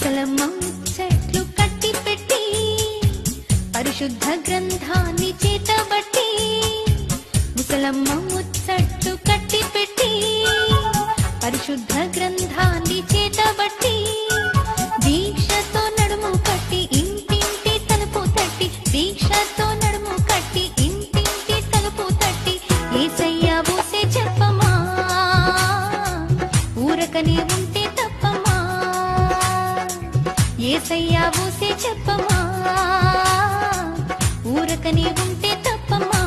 ముసలమ్మ ముచ్చట్లు కట్టి పెట్టి పరిశుద్ధ గ్రంథాన్ని చేతబట్టి ముసలమ్మ ముచ్చట్లు కట్టి పెట్టి పరిశుద్ధ గ్రంథాన్ని చేతబట్టి దీక్షతో నడుము కట్టి ఇంటింటి తలుపు తట్టి దీక్షతో నడుము కట్టి ఇంటింటి తలుపు తట్టి యేసయ్య ఊసే చెప్పమా ఊరకనే ఉంటే తప్పమా యేసయ్య ఊసే చెప్పమా ఊరకనే ఉంటే తప్పమా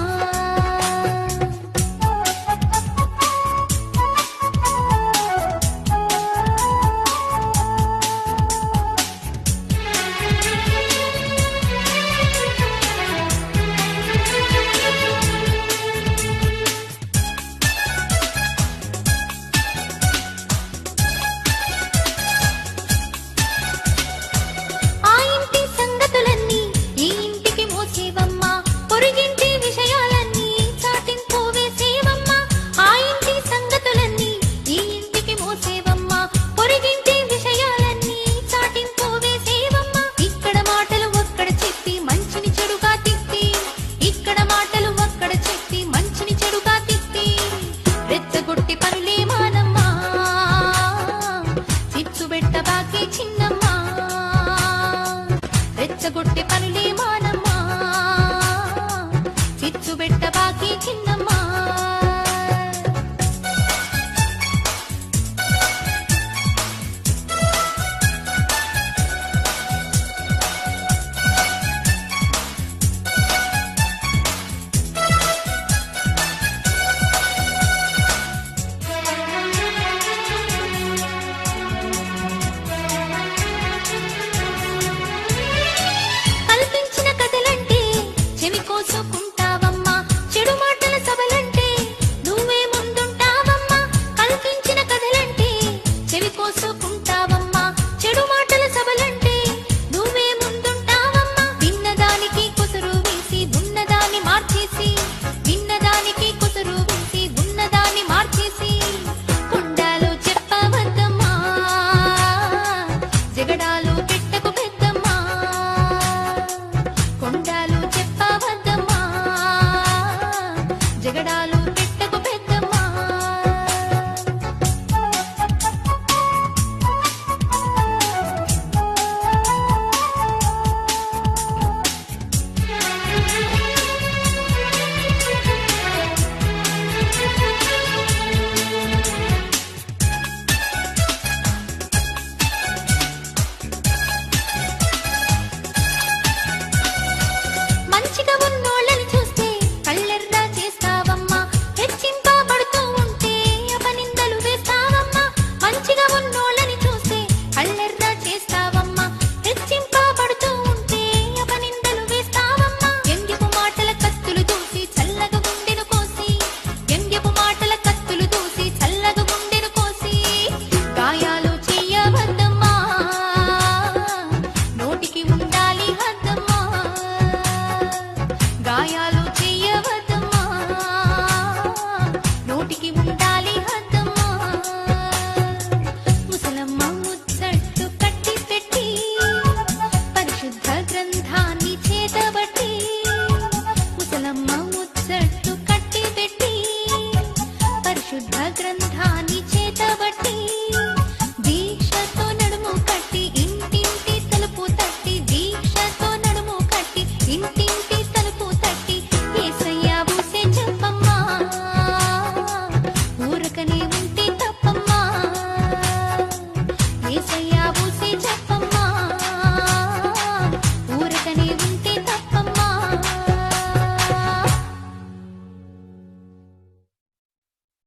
రెచ్చగొట్టే పనులే మానమ్మా చిచ్చు పెట్ట బాకీ చిన్నమ్మా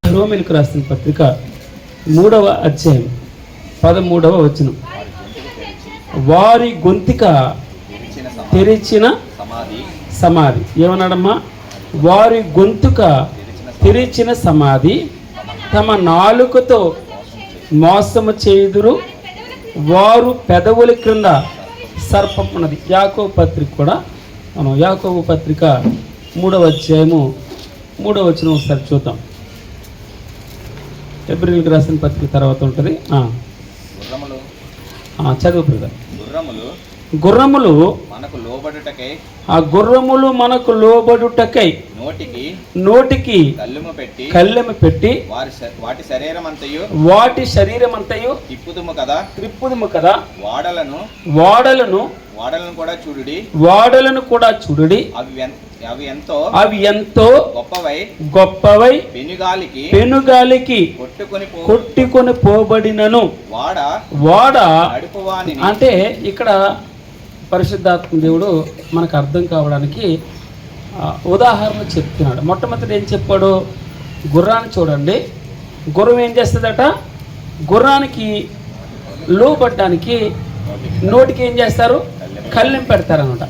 రోమీయులకు రాసిన పత్రిక 3వ అధ్యాయం 13వ వచనం. వారి గొంతిక తెరిచిన సమాధి. ఏమన్నాడమ్మా? వారి గొంతుక తెరిచిన సమాధి, తమ నాలుకతో మోసము చేయుదురు, వారు పెదవుల క్రింద సర్పమున్నది. యాకోబు పత్రిక కూడా మనం యాకోబు పత్రిక 3వ అధ్యాయము 3వ వచనం ఒకసారి చూద్దాం. హెబ్రీయులకు రాసిన పత్రిక తర్వాత ఉంటుంది. చదువు బ్రదర్. గుర్రములు గుర్రములు మనకు లోబడుటకై, ఆ గుర్రములు మనకు లోబడుటకై నోటికి కళ్ళెము పెట్టి వాటి శరీరం అంతయు త్రిప్పుదుము కదా. వాడలను కూడా చూడుడి. అవి ఎంతో గొప్పవై పెనుగాలికి కొట్టుకొని పోబడినను వాడ అంటే ఇక్కడ పరిశుద్ధాత్మ దేవుడు మనకు అర్థం కావడానికి ఉదాహరణ చెప్తున్నాడు. మొట్టమొదటి ఏం చెప్పాడు? గుర్రాన్ని చూడండి. గుర్రం ఏం చేస్తుందట? గుర్రానికి లోబడ్డానికి నోటికి ఏం చేస్తారు? కళ్ళెం పెడతారనమాట.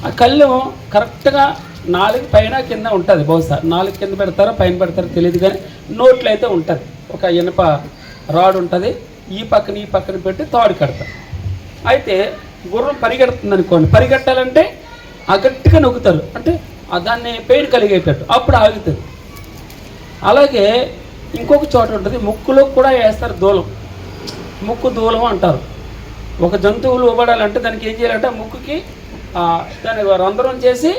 ఆ కళ్ళెం కరెక్ట్గా నాలుగు పైన కింద ఉంటుంది. బహుశా నాలుగు కింద పెడతారో పైన పెడతారో తెలియదు, కానీ నోట్లో అయితే ఉంటుంది. ఒక ఇనుప రాడ్ ఉంటుంది, ఈ పక్కన పెట్టి తాడు కడతారు. అయితే గుర్రం పరిగెడుతుంది అనుకోండి, పరిగెట్టాలంటే ఆ గట్టిగా నొక్కుతారు, అంటే దాన్ని పెయిన్ కలిగేటట్టు, అప్పుడు ఆగుతుంది. అలాగే ఇంకొక చోట ఉంటుంది, ముక్కులో కూడా వేస్తారు దూలం. ముక్కు దూలం అంటారు. ఒక జంతువులు ఇవ్వడాలంటే దానికి ఏం చేయాలంటే ముక్కుకి దాన్ని రంధ్రం చేసి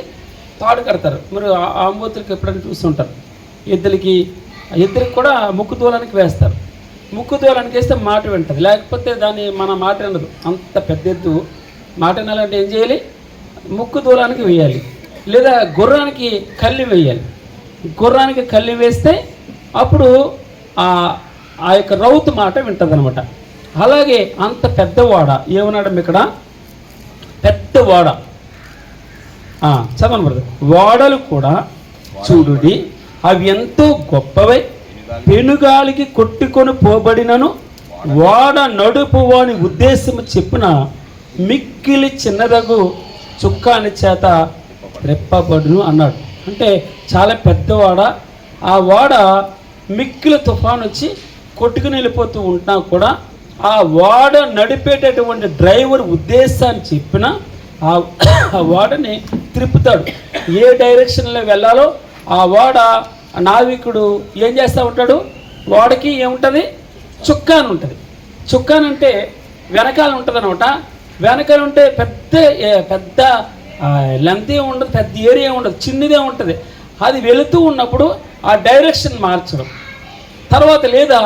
తాడు కడతారు. మీరు ఆంబోతులకి ఎప్పుడైనా చూస్తుంటారు. ఎద్దులకి కూడా ముక్కు దూలానికి వేస్తారు. ముక్కు దూలానికి వేస్తే మాట వింటుంది, లేకపోతే దాన్ని మన మాట వినదు. అంత పెద్ద ఎద్దు మాట వినాలంటే ఏం చేయాలి? ముక్కు దూలానికి వేయాలి, లేదా గుర్రానికి కళ్ళి వేయాలి. గుర్రానికి కళ్ళి వేస్తే అప్పుడు ఆ యొక్క రౌతు మాట వింటుంది అనమాట. అలాగే అంత పెద్దవాడ ఏమన్నాడు ఇక్కడ? పెద్దవాడ చదవను బ్రదర్. వాడలు కూడా చూడుడి, అవి ఎంతో గొప్పవై పెనుగాలికి కొట్టుకొని పోబడినను వాడ నడుపు వాని ఉద్దేశము చెప్పిన మిక్కిలి చిన్నదగు చుక్కాని చేత రెప్పబడును అన్నాడు. అంటే చాలా పెద్దవాడ. ఆ వాడ మిక్కిలి తుఫాను వచ్చి కొట్టుకుని వెళ్ళిపోతూ ఉంటున్నా కూడా ఆ వాడ నడిపేటటువంటి డ్రైవర్ ఉద్దేశాన్ని చెప్పిన ఆ వాడని తిప్పుతాడు. ఏ డైరెక్షన్లో వెళ్ళాలో ఆ వాడ నావికుడు ఏం చేస్తూ ఉంటాడు? వాడికి ఏముంటుంది? చుక్కాని ఉంటుంది. చుక్కాని అంటే వెనకాల ఉంటుంది అనమాట. వెనకాల ఉంటే పెద్ద లెంత్ ఏమి ఉండదు, పెద్ద ఏరియా ఉండదు, చిన్నదే ఉంటుంది. అది వెళుతూ ఉన్నప్పుడు ఆ డైరెక్షన్ మార్చడం. తర్వాత లేదా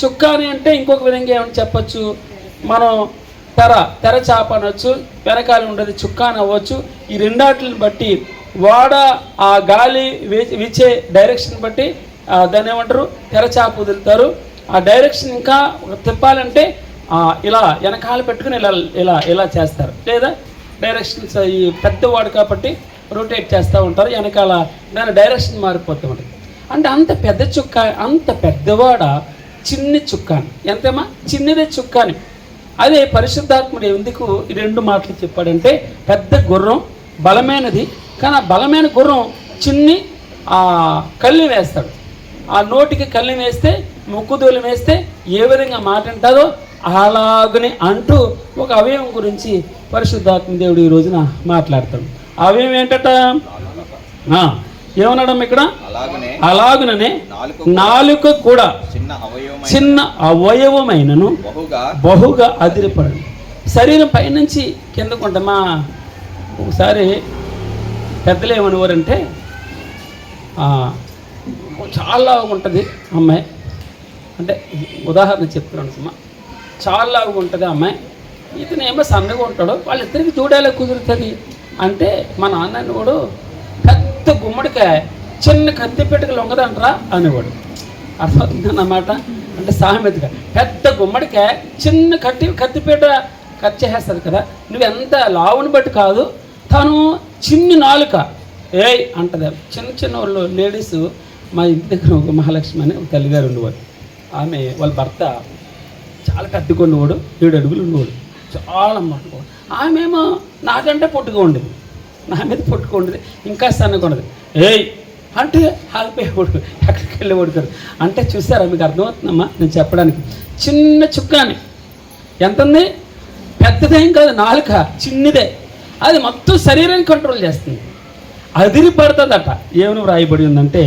చుక్కాని అంటే ఇంకొక విధంగా ఏమని చెప్పచ్చు, మనం తెర చాప అనొచ్చు, వెనకాల ఉండేది చుక్కాని అవ్వచ్చు. ఈ రెండాటిని బట్టి వాడ ఆ గాలి వీచే డైరెక్షన్ బట్టి దాన్ని ఏమంటారు? తెరచాప వదులుతారు. ఆ డైరెక్షన్ ఇంకా తిప్పాలంటే ఇలా వెనకాల పెట్టుకుని ఇలా చేస్తారు, లేదా డైరెక్షన్స్ ఈ పెద్దవాడు కాబట్టి రొటేట్ చేస్తూ ఉంటారు, వెనకాల దాని డైరెక్షన్ మారిపోతూ ఉంటుంది. అంటే అంత పెద్ద చుక్క, అంత పెద్దవాడ చిన్ని చుక్కాని. ఎంతేమా? చిన్నదే చుక్కాని. అదే పరిశుద్ధాత్ముడు ఎందుకు ఈ రెండు మాటలు చెప్పాడంటే, పెద్ద గుర్రం బలమైనది, కానీ ఆ బలమైన గుర్రం చిన్ని కళ్ళి వేస్తాడు. ఆ నోటికి కళ్ళి వేస్తే, ముక్కు దూలం వేస్తే ఏ విధంగా మాట అంటారో అలాగని అంటూ ఒక అవయవం గురించి పరిశుద్ధాత్మ దేవుడు ఈ రోజున మాట్లాడతాడు. అవయవం ఏంటట? ఏమన్నాడమ్మ ఇక్కడ? అలాగుననే నాలుక కూడా చిన్న అవయవమైనను బహుగా అదిరిపడను. శరీరం పైనుంచి కిందకుంటా. మా ఒకసారి పెద్దలు ఏమనేవారంటే, చాలా ఉంటుంది అమ్మాయి, అంటే ఉదాహరణ చెప్తున్నాను సుమా, చాలా ఉంటుంది అమ్మాయి, ఇతనేమో సన్నగా ఉంటాడు, వాళ్ళిద్దరికి చూడేలా కుదురుతుంది అంటే మా నాన్న అనేవాడు పెద్ద గుమ్మడికాయ చిన్న కత్తిపెట్టుకు లొంగదంటరా అనేవాడు. అర్థమవుతుందన్నమాట. అంటే సామెతగా పెద్ద గుమ్మడికాయ చిన్న కత్తిపేట కట్ చేసేస్తుంది కదా, నువ్వు ఎంత లావుని బట్టి కాదు, తను చిన్ని నాలుక అంటది. చిన్న వాళ్ళు లేడీస్, మా ఇంటి దగ్గర ఒక మహాలక్ష్మి అని ఒక తల్లిగారు ఉండేవాడు. ఆమె వాళ్ళ భర్త చాలా పెద్దకొండేవాడు, 7 అడుగులు ఉండేవాడు, చాలా మాట. ఆమెమో నాకంటే పొట్టుగా ఉండేది, నా మీద పొట్టుగా ఉండేది, ఇంకా సన్నగా ఉండదు. అంటే ఆగిపోయేవాడు, ఎక్కడికి వెళ్ళేవాడు కాదు. అంటే చూసారా, మీకు అర్థమవుతుందమ్మా నేను చెప్పడానికి? చిన్న చుక్కాని ఎంత ఉంది? పెద్దదేం కాదు, నాలుక చిన్నదే, అది మొత్తం శరీరాన్ని కంట్రోల్ చేస్తుంది, అదిరి పడుతుందట. ఏమని వ్రాయబడి ఉందంటే,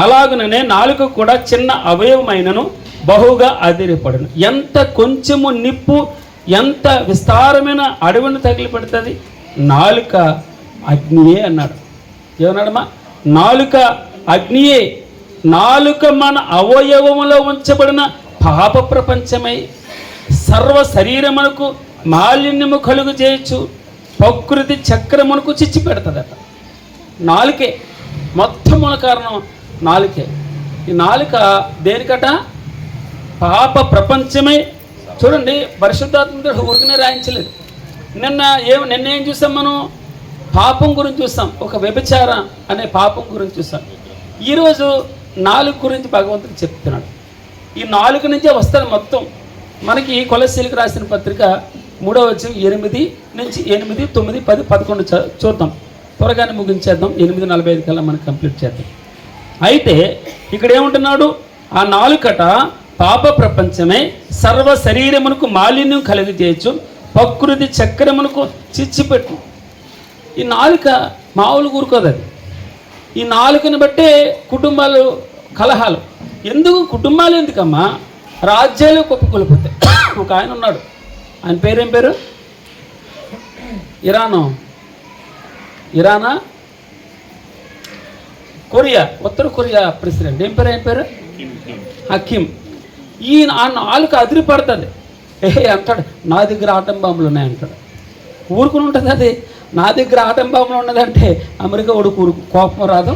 అలాగుననే నాలుక కూడా చిన్న అవయవమైనను బహుగా అదిరిపడును. ఎంత కొంచెము నిప్పు ఎంత విస్తారమైన అడవిని తగిలి పెడుతుంది. నాలుక అగ్నియే అన్నాడు. ఏమన్నాడమ్మా? నాలుక అగ్నియే. నాలుక మన అవయవములో ఉంచబడిన పాప ప్రపంచమై సర్వ శరీరమునకు మాలిన్యము కలుగు చేయొచ్చు, ప్రకృతి చక్రమునకు చిచ్చి పెడుతుందట. నాలుకే మొత్తం మూల కారణం నాలుకే. ఈ నాలుక దేనికట? పాప ప్రపంచమే. చూడండి, పరిశుద్ధాత్మ ఊరికనే రాయించలేదు. నిన్న ఏం చూసాం మనం? పాపం గురించి చూస్తాం. ఒక వ్యభిచార అనే పాపం గురించి చూస్తాం. ఈరోజు నాలుగు గురించి భగవంతుడు చెప్తున్నాడు. ఈ నాలుగు నుంచే వస్తుంది మొత్తం. మనకి కొలస్సీలకు రాసిన పత్రిక 3వ అధ్యాయం 8 నుంచి 8, 9, 10, 11 చూద్దాం. త్వరగానే ముగించేద్దాం. 8:45 కల్లా మనం కంప్లీట్ చేద్దాం. అయితే ఇక్కడ ఏమంటున్నాడు? ఆ నాలుకట పాప ప్రపంచమే సర్వ శరీరమునకు మాలిన్యం కలుగజేయచ్చు, ప్రకృతి చక్రమునకు చిచ్చిపెట్టు. ఈ నాలుక మామూలు కూరుకోదు. అది ఈ నాలుకని బట్టే కుటుంబాలు కలహాలు. ఎందుకు కుటుంబాలు ఎందుకమ్మా? రాజ్యాలు కుప్పకూలిపోతాయి. ఒక ఆయన ఉన్నాడు. ఆయన పేరేం పేరు? ఇరానా కొరియా, ఉత్తర కొరియా ప్రెసిడెంట్. ఏం పేరు? ఆయన పేరు హకీమ్. ఈయన ఆ నాలుక అదిరిపడుతుంది. అంటాడు, నా దగ్గర ఆటం బాంబులు ఉన్నాయంటాడు. ఊరుకుని ఉంటుంది అది. నా దగ్గర ఆటం బాంబులు ఉన్నదంటే అమెరికా వాడు కోపం రాదు,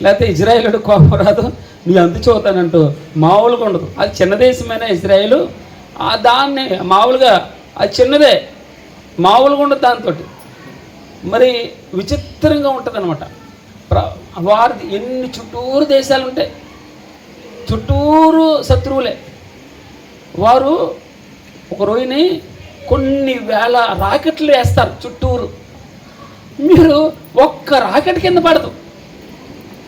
లేకపోతే ఇజ్రాయేల్ వాడు కోపం రాదు. నీ అందు చూతానంటూ మామూలుగా ఉండదు. అది చిన్న దేశమైన ఇజ్రాయేలు. దాన్ని మామూలుగా అది చిన్నదే, మామూలుగా ఉండదు. దాంతో మరి విచిత్రంగా ఉంటుంది అనమాట. వారిది ఎన్ని చుట్టూరు దేశాలు ఉంటాయి, చుట్టూరు శత్రువులే. వారు ఒక రోజుని కొన్ని వేల రాకెట్లు వేస్తారు చుట్టూరు. మీరు ఒక్క రాకెట్ కింద పడదు.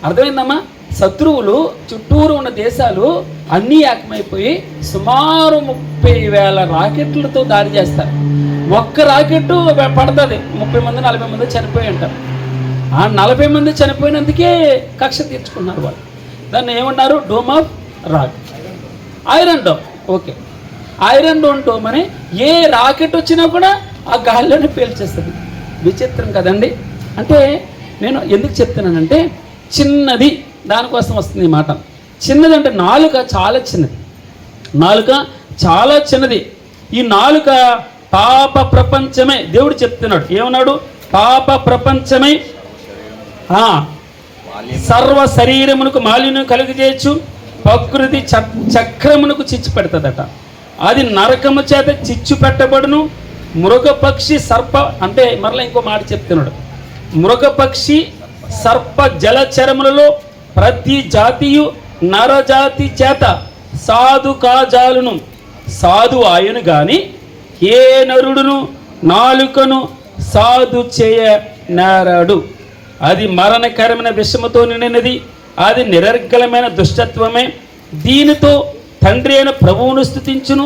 అర్థమైందమ్మా? శత్రువులు చుట్టూరు ఉన్న దేశాలు అన్నీ ఏకమైపోయి సుమారు 30,000 రాకెట్లతో దాడి చేస్తారు. ఒక్క రాకెట్ పడుతుంది, 30 మంది 40 మంది చనిపోయి ఉంటారు. ఆ 40 మంది చనిపోయినందుకే కక్ష తీర్చుకున్నారు వాళ్ళు. దాన్ని ఏమన్నారు? Dome of rock, iron dome. Okay, iron dome అని ఏ రాకెట్ వచ్చినా కూడా ఆ గాలిలోనే పేల్చేస్తుంది. విచిత్రం కదండి. అంటే నేను ఎందుకు చెప్తున్నానంటే, చిన్నది దానికోసం వస్తుంది ఈ మాట. చిన్నది అంటే నాలుక చాలా చిన్నది. నాలుక చాలా చిన్నది. ఈ నాలుక పాప ప్రపంచమే. దేవుడు చెప్తున్నాడు, ఏమన్నాడు? పాప ప్రపంచమై సర్వ శరీరమునకు మాలిన్యం కలుగజేయచ్చు, ప్రకృతి చక్రమునకు చిచ్చు పెడుతుందట. అది నరకము చేత చిచ్చు పెట్టబడును. మృగపక్షి సర్ప అంటే మరలా ఇంకో మాట చెప్తున్నాడు. మృగపక్షి సర్ప జలచరములలో ప్రతి జాతియు నరజాతి చేత సాధు కాజాలును. సాధు ఆయను గాని ఏ నరుడును నాలుకను సాధు చేయ నేరాడు. అది మరణకరమైన విషముతో నిండినది, అది నిరర్గళమైన దుష్టత్వమే. దీనితో తండ్రి అయిన ప్రభువును స్తుతించును,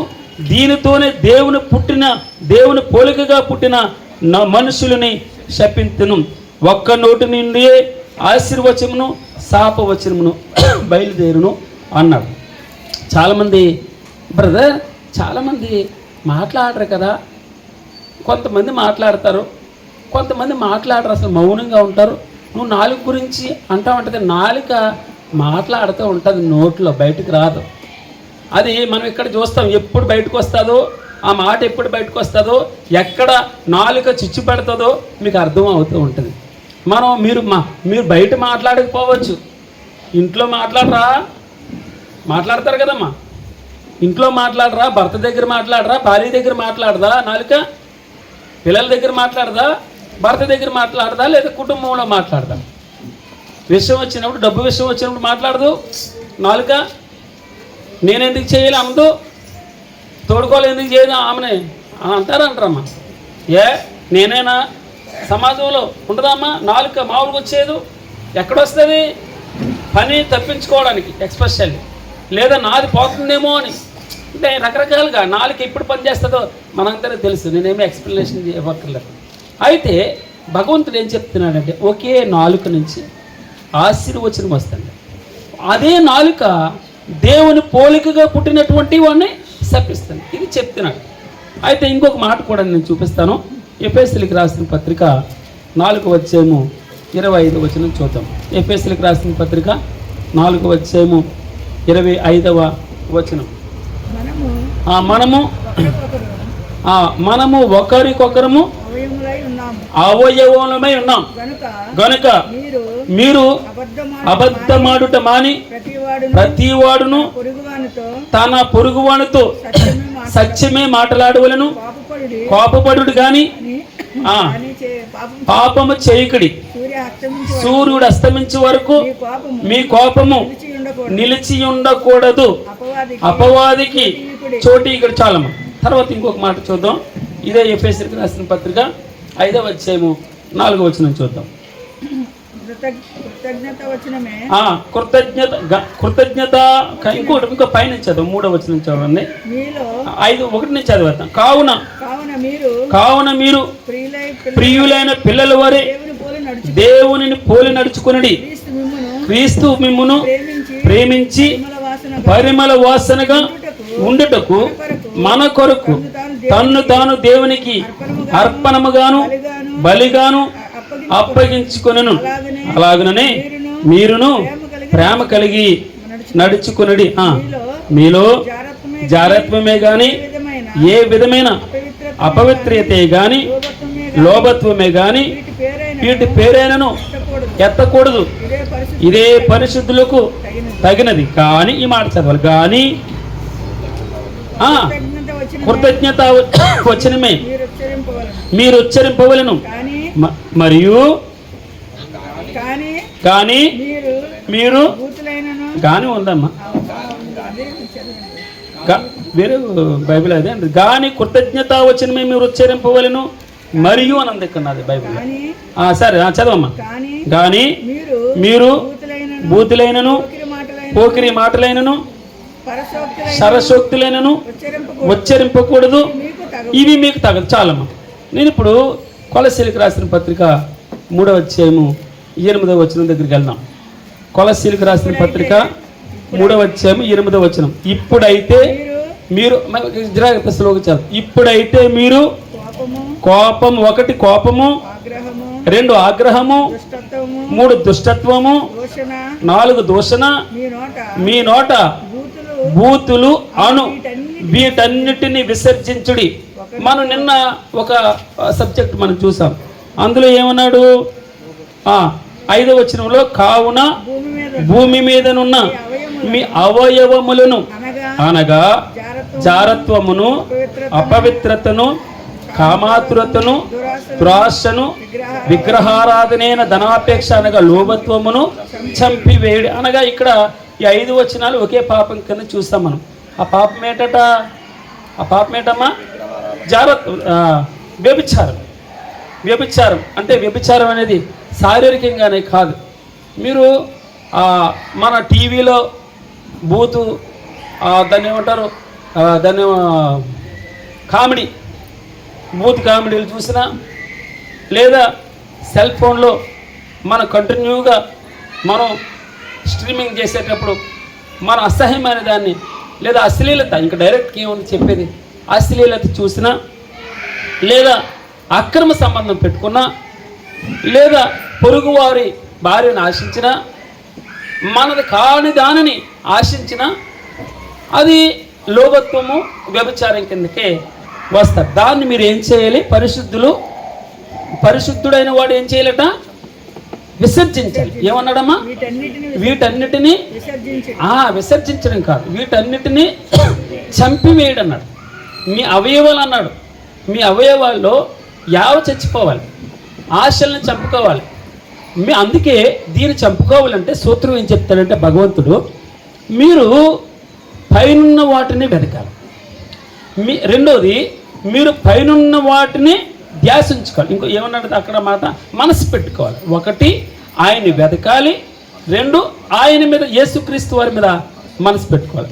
దీనితోనే దేవుని పోలికగా పుట్టిన మనుషులని శపింతును. ఒక్క నోటి నుండి ఆశీర్వచమును శాపవచనమును బయలుదేరును అన్నాడు. చాలామంది చాలామంది మాట్లాడరు కదా. కొంతమంది మాట్లాడతారు, కొంతమంది మాట్లాడరు, అసలు మౌనంగా ఉంటారు. నువ్వు నాలుక గురించి అంటావంటే నాలుక మాట్లాడుతూ ఉంటుంది, నోట్లో బయటకు రాదు. అది మనం ఇక్కడ చూస్తాం. ఎప్పుడు బయటకు వస్తుందో ఆ మాట, ఎప్పుడు బయటకు వస్తుందో, ఎక్కడ నాలుక చిచ్చు పెడుతుందో మీకు అర్థం అవుతూ ఉంటుంది. మీరు బయట మాట్లాడకపోవచ్చు, ఇంట్లో మాట్లాడతారు కదమ్మా. ఇంట్లో మాట్లాడరా, భర్త దగ్గర మాట్లాడరా, భార్య దగ్గర మాట్లాడదా నాలుక? పిల్లల దగ్గర మాట్లాడదా, భర్త దగ్గర మాట్లాడదా, లేదా కుటుంబంలో మాట్లాడదా? విషయం వచ్చినప్పుడు, డబ్బు విషయం వచ్చినప్పుడు మాట్లాడదు నాలుక. నేనెందుకు చేయాలి అనదు, తోడుకోవాలి ఎందుకు చేయదు ఆమెనే అంటారమ్మా. నేనైనా సమాజంలో ఉండదమ్మా నాలుక మామూలుగా వచ్చేది. ఎక్కడొస్తుంది? పని తప్పించుకోవడానికి ఎక్స్పెషల్లీ, లేదా నాది పోతుందేమో అని. అంటే రకరకాలుగా నాలుక ఎప్పుడు పనిచేస్తుందో మనందరికీ తెలుసు. నేనేమీ ఎక్స్ప్లెనేషన్ చేయక్కర్లేదు. అయితే భగవంతుడు ఏం చెప్తున్నాడంటే, ఒకే నాలుక నుంచి ఆశీర్వచనం వస్తుంది. అదే నాలుక దేవుని పోలికగా పుట్టినటువంటి వాడిని శపిస్తాను. ఇది చెప్తున్నాడు. అయితే ఇంకొక మాట కూడా నేను చూపిస్తాను. ఎఫెసీయులకు రాసిన పత్రిక 4:25 చూద్దాం. ఎఫెసీయులకు రాసిన పత్రిక 4:25 మనము ఒకరికొకరము అవయవములమై ఉన్నాం గనుక మీరు అబద్ధమాడుట మాని ప్రతివాడును తన పొరుగువానితో సత్యమే మాట్లాడవలను, కోపపడుడు గాని పాపము చేయకుడి. సూర్యుడు అస్తమించే వరకు మీ కోపము నిలిచి ఉండకూడదు, అపవాదికి చోటు. ఇక్కడ చాలమ్మ. తర్వాత ఇంకొక మాట చూద్దాం. ఇదే ఎఫెసీయులకు రాసిన పత్రిక 5:4 చూద్దాం. కృతజ్ఞత ఇంకో పైన చదువు 3వ చదవండి. 5:1 చదివేద్దాం. కావున మీరు ప్రియులైన పిల్లల వరే దేవునిని పోలి నడుచుకునడి. క్రీస్తు మిమ్మును ప్రేమించి పరిమళ వాసనగా ఉండుటకు మన కొరకు తన్ను తాను దేవునికి అర్పణముగాను బలిగాను అప్పగించుకొనెను. అలాగనే మీరును ప్రేమ కలిగి నడుచుకునడి. మీలో జారత్వమే గాని ఏ విధమైన అపవిత్రతే గాని లోభత్వమే గాని వీటి పేరైనను ఎత్తకూడదు. ఇదే పరిశుద్ధులకు తగినది. కానీ ఈ మాట చదవాలి. కానీ కృతజ్ఞత వచనమే మీరు ఉచ్చరింపవలను. మరియు కానీ మీరు గాని ఉందమ్మా, వేరే బైబిల్ అదే అండి. కానీ కృతజ్ఞత వచనమే మీరు ఉచ్చరింపవలను మరియు అని అందుకున్నది బైబిల్. సరే చదవమ్మా. కానీ మీరు బూతులైనను పోకిరి మాటలైనను సరసోక్తులైనను ఉచ్చరింపకూడదు, ఇవి మీకు తగదు. చాలమ్మా. నేను ఇప్పుడు కొలస్సీలకు రాసిన పత్రిక 3:8 దగ్గరికి వెళ్దాం. కొలస్సీలకు రాసిన పత్రిక 3:8. ఇప్పుడైతే మీరు ఇప్పుడైతే మీరు కోపము 1 కోపము, 2 ఆగ్రహము, 3 దుష్టత్వము, 4 దూషణ మీ నోట బూతులు అను వీటన్నిటిని విసర్జించుడి. మనం నిన్న ఒక సబ్జెక్ట్ మనం చూసాం. అందులో ఏమన్నాడు? 5వ వచనంలో కావున భూమి మీదనున్న మీ అవయవములను అనగా జారత్వమును, అపవిత్రతను, కామాతురతను, దురాశను, విగ్రహారాధనైన ధనాపేక్ష అనగా లోభత్వమును చంపివేయడు. అనగా ఇక్కడ ఈ 5 వచనాలు ఒకే పాపం కింద చూస్తాం మనం. ఆ పాపం ఏంటమ్మా? వ్యభిచారం అంటే వ్యభిచారం అనేది శారీరకంగానే కాదు. మీరు మన టీవీలో బూతు దాన్ని ఏమంటారు, దాన్ని బూత్ కామెడీలు చూసినా, లేదా సెల్ ఫోన్లో మనం కంటిన్యూగా మనం స్ట్రీమింగ్ చేసేటప్పుడు మన అసహ్యమైన దాన్ని లేదా అశ్లీలత, ఇంకా డైరెక్ట్గా ఏముంది చెప్పేది, అశ్లీలత చూసినా, లేదా అక్రమ సంబంధం పెట్టుకున్నా, లేదా పొరుగువారి భార్యను ఆశించినా, మనది కాని దానిని ఆశించినా అది లోభత్వము, వ్యభిచారం కిందకే వస్తారు. దాన్ని మీరు ఏం చేయాలి? పరిశుద్ధుడైన వాడు ఏం చేయాలట? విసర్జించాలి. ఏమన్నాడమ్మా? వీటన్నిటినీ విసర్జించడం కాదు, వీటన్నిటినీ చంపివేయడం అన్నాడు. మీ అవయవాలు అన్నాడు. మీ అవయవాల్లో చచ్చిపోవాలి, ఆశల్ని చంపుకోవాలి. అందుకే దీన్ని చంపుకోవాలంటే సూత్రం ఏం చెప్తాడంటే భగవంతుడు, మీరు పైనున్న వాటిని వెతకాలి. రెండోది, మీరు పైనున్న వాటిని ధ్యాసించుకోవాలి. ఇంకో ఏమన్నాడు అక్కడ మాట? మనసు పెట్టుకోవాలి. 1 ఆయన్ని వెతకాలి, 2 ఆయన మీద, యేసుక్రీస్తు వారి మీద మనసు పెట్టుకోవాలి.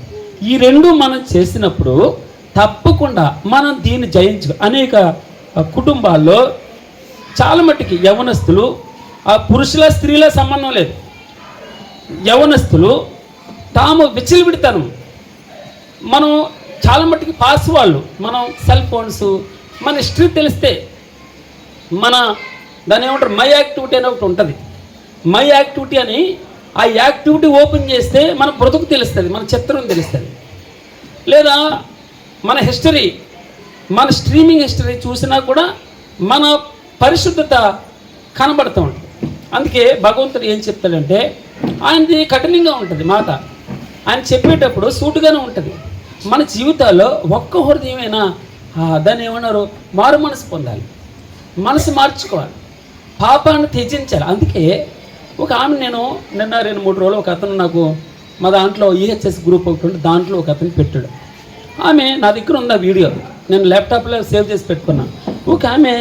ఈ 2 మనం చేసినప్పుడు తప్పకుండా మనం దీన్ని జయించు. అనేక కుటుంబాల్లో చాలా మట్టుకి యవనస్తులు, పురుషుల స్త్రీల సంబంధం లేదు, యవనస్తులు తాము విచ్చలవిడితనం. మనం చాలా మట్టుకు పాస్ వాళ్ళు, మనం సెల్ ఫోన్స్, మన హిస్టరీ తెలిస్తే మన దాన్ని ఏమంటారు మై యాక్టివిటీ అని ఒకటి ఉంటుంది. మై యాక్టివిటీ అని ఆ యాక్టివిటీ ఓపెన్ చేస్తే మన బ్రతుకు తెలుస్తుంది, మన చిత్రం తెలుస్తుంది. లేదా మన హిస్టరీ, మన స్ట్రీమింగ్ హిస్టరీ చూసినా కూడా మన పరిశుద్ధత కనబడుతూ ఉంటుంది. అందుకే భగవంతుడు ఏం చెప్తాడంటే ఆయనది కఠినంగా ఉంటుంది మాట. ఆయన చెప్పేటప్పుడు సూటుగానే ఉంటుంది. మన జీవితాల్లో ఒక్క హృదయమైనా దాన్ని ఏమన్నారు మారు మనసు పొందాలి, మనసు మార్చుకోవాలి, పాపాన్ని త్యజించాలి. అందుకే ఒక ఆమె నిన్న 2-3 రోజులు ఒక అతను నాకు మా దాంట్లో ఈహెచ్ఎస్ గ్రూప్ ఒకటి ఉంటే దాంట్లో ఒక అతను పెట్టాడు. ఆమె నా దగ్గర ఉంది ఆ వీడియో, నేను ల్యాప్టాప్లో సేవ్ చేసి పెట్టుకున్నాను. ఒక ఆమె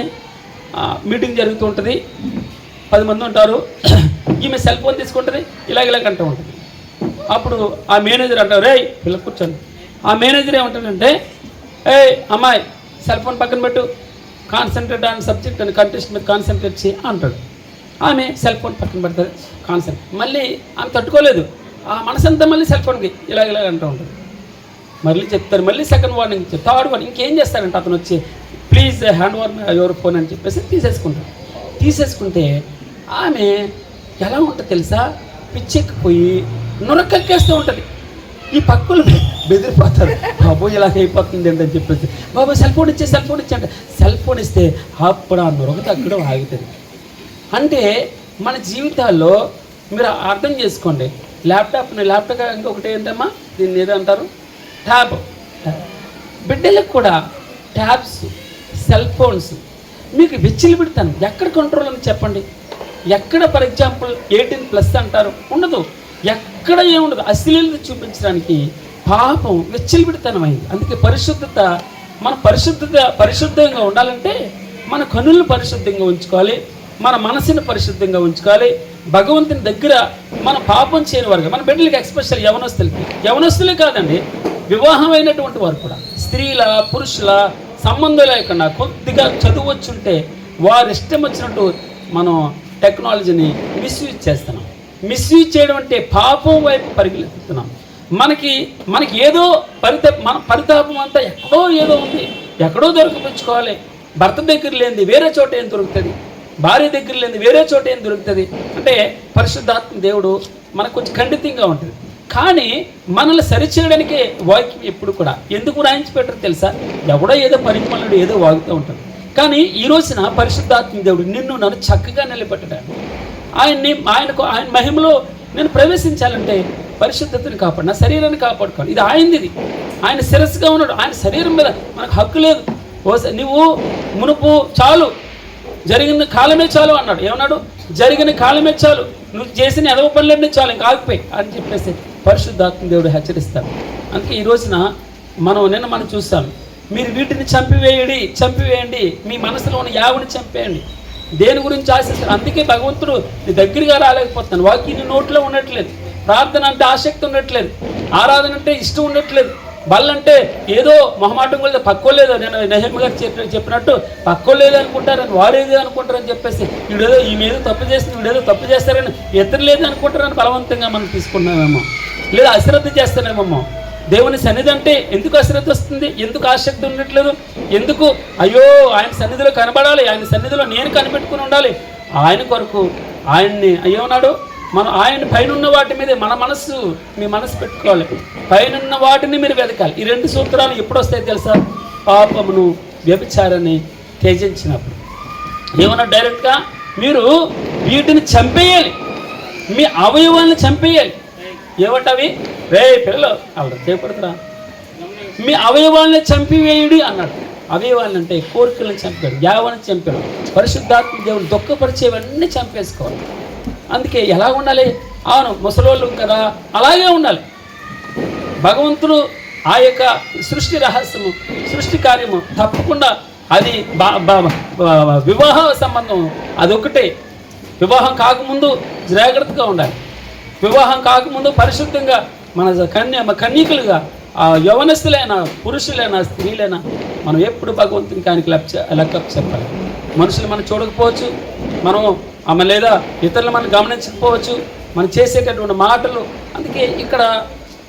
మీటింగ్ జరుగుతూ ఉంటుంది, 10 మంది ఉంటారు, ఈమె సెల్ ఫోన్ తీసుకుంటుంది, ఇలాగంటూ ఉంటుంది. అప్పుడు ఆ మేనేజర్ అంటారు, రే పిల్ల కూర్చోండి. ఆ మేనేజర్ ఏమంటాడంటే, ఏ అమ్మాయి సెల్ ఫోన్ పక్కన పెట్టు, కాన్సన్ట్రేట్ ఆన్ సబ్జెక్ట్ అని కంటెస్ట్ మీద కాన్సన్ట్రేట్ చేయి అంటాడు. ఆమె సెల్ ఫోన్ పక్కన పెడుతుంది, కాన్సన్ట్రేట్. మళ్ళీ ఆమె తట్టుకోలేదు, ఆ మనసంతా మళ్ళీ సెల్ ఫోన్కి ఇలాగంటూ ఉంటుంది. మళ్ళీ చెప్తారు, మళ్ళీ సెకండ్ వార్నింగ్, థర్డ్ వార్నింగ్. ఇంకేం చేస్తారంటే అతను వచ్చి please hand over your phone అని చెప్పేసి తీసేసుకుంటే ఆమె ఎలా ఉంటుంది తెలుసా, పిచ్చెక్కిపోయి నొరకెక్కేస్తూ ఉంటుంది. ఈ పక్కలు బెదిరిపోతారు, బాబు ఇలాగ అయిపోతుంది ఏంటని చెప్పేసి, బాబు సెల్ ఫోన్ ఇచ్చే అంటే సెల్ ఫోన్ ఇస్తే అప్పుడు ఆ నొరక తగ్గడం ఆగుతుంది. అంటే మన జీవితాల్లో మీరు అర్థం చేసుకోండి, ల్యాప్టాప్ ఇంకొకటి ఏంటమ్మా దీన్ని ఏదంటారు ట్యాబ్. బిడ్డలకు కూడా ట్యాబ్స్, సెల్ ఫోన్స్ మీకు విచ్చలవిడితనం ఎక్కడ కంట్రోల్ అని చెప్పండి. ఎక్కడ ఫర్ ఎగ్జాంపుల్ 18+ అంటారు, ఉండదు. ఎక్కడ ఏముండదు. అశ్లీలత చూపించడానికి పాపం విచ్చలవిడితనం అయింది. అందుకే పరిశుద్ధత, మన పరిశుద్ధంగా ఉండాలంటే మన కన్నులను పరిశుద్ధంగా ఉంచుకోవాలి, మన మనసుని పరిశుద్ధంగా ఉంచుకోవాలి. భగవంతుని దగ్గర మన పాపం చేయని వారుగా మన బిడ్డలకి, ఎక్స్పెషల్ యవనస్తులే కాదండి, వివాహమైనటువంటి వారు కూడా, స్త్రీల పురుషుల సంబంధం లేకుండా కొద్దిగా చదువు వచ్చుంటే వారు ఇష్టం వచ్చినట్టు మనం టెక్నాలజీని మిస్యూజ్ చేస్తున్నాం. మిస్యూజ్ చేయడం అంటే పాపం వైపు పరిగెత్తుతున్నాం. మనకి ఏదో మన పరితాపం అంతా ఏదో ఉంది, ఎక్కడో దొరకపుచ్చుకోవాలి. భర్త దగ్గర లేనిది వేరే చోట ఏం దొరుకుతుంది, భార్య దగ్గర లేనిది వేరే చోట ఏం దొరుకుతుంది అంటే పరిశుద్ధాత్మ దేవుడు మనకు కొంచెం ఖండితంగా ఉంటుంది. కానీ మనల్ని సరిచేయడానికే వాక్యం ఎప్పుడు కూడా ఎందుకు రాయించి పెట్టరు తెలుసా, ఎవడో ఏదో పరిమళుడు ఏదో వాగుతూ ఉంటాడు. కానీ ఈ రోజున పరిశుద్ధాత్మ దేవుడు నిన్ను నన్ను చక్కగా నిలబెట్టడాడు. ఆయన మహిమలో నేను ప్రవేశించాలంటే పరిశుద్ధతని కాపాడు, నా శరీరాన్ని కాపాడుకోవాలి. ఇది ఆయనది, ఆయన శిరస్సుగా ఉన్నాడు. ఆయన శరీరం మీద మనకు హక్కు లేదు. నువ్వు మునుపు చాలు, జరిగిన కాలమే చాలు అన్నాడు. ఏమన్నాడు, జరిగిన కాలమే చాలు, నువ్వు చేసిన ఎదవ పనులన్నీ చాలు, ఇంకా ఆగిపోయి అని చెప్పేసి పరిశుద్ధాత్మ దేవుడు హెచ్చరిస్తాడు. అందుకే ఈ రోజున మనం చూస్తాం, మీరు వీటిని చంపివేయండి, మీ మనసులో ఉన్న యావని చంపేయండి. దేని గురించి ఆశిస్తారు? అందుకే భగవంతుడు నీ దగ్గరగా రాలేకపోతున్నాను. వాక్యం నీ నోట్లో ఉండట్లేదు, ప్రార్థన అంటే ఆసక్తి ఉండట్లేదు, ఆరాధన అంటే ఇష్టం ఉండట్లేదు, బళ్ళంటే ఏదో మొహమాటం కూడా పక్కోలేదు. నేను నెహమ్యా గారు చెప్పినట్టు పక్కోలేదు అనుకుంటారని, వారేదో అనుకుంటారని చెప్పేసి ఈమెదో తప్పు చేస్తుంది, వీడేదో తప్పు చేస్తారని ఇతరు లేదు అనుకుంటారని బలవంతంగా మనం తీసుకున్నామేమో, లేదా అశ్రద్ధ చేస్తానేమో. దేవుని సన్నిధి అంటే ఎందుకు అశ్రద్ధ వస్తుంది, ఎందుకు ఆసక్తి ఉండట్లేదు, ఎందుకు అయ్యో ఆయన సన్నిధిలో కనబడాలి, ఆయన సన్నిధిలో నేను కనిపెట్టుకుని ఉండాలి, ఆయన కొరకు ఆయన్ని అయ్యోన్నాడు. మనం ఆయన పైన ఉన్న వాటి మీదే మీ మనసు పెట్టుకోవాలి, పైన వాటిని మీరు వెతకాలి. ఈ 2 సూత్రాలు ఎప్పుడు వస్తాయి తెలుసా, పాపమును వ్యభిచారాన్ని త్యజించినప్పుడు. ఏమన్నా డైరెక్ట్గా మీరు వీటిని చంపేయాలి, మీ అవయవాలను చంపేయాలి. ఏమంటవి రే పిల్లలు అలా చేపడుతురా, మీ అవయవాలను చంపివేయుడి అన్నాడు. అవయవాలను అంటే కోరికలను చంపాడు, యావని చంపాడు. పరిశుద్ధాత్మ దేవుడు దుఃఖపరిచేవన్నీ చంపేసుకోవాలి. అందుకే ఎలా ఉండాలి, అవును ముసలోళ్ళు కదా అలాగే ఉండాలి. భగవంతుడు ఆ యొక్క సృష్టి రహస్యము, సృష్టి కార్యము తప్పకుండా అది వివాహ సంబంధం అదొకటే. వివాహం కాకముందు జాగ్రత్తగా ఉండాలి, వివాహం కాకముందు పరిశుద్ధంగా మన కన్యకులుగా యవనస్తులైనా పురుషులైనా స్త్రీలైనా మనం ఎప్పుడు భగవంతునికి ఆయనకి లెక్క చెప్పాలి. మనుషులు మనం చూడకపోవచ్చు, మనం లేదా ఇతరులు మనం గమనించకపోవచ్చు, మనం చేసేటటువంటి మాటలు. అందుకే ఇక్కడ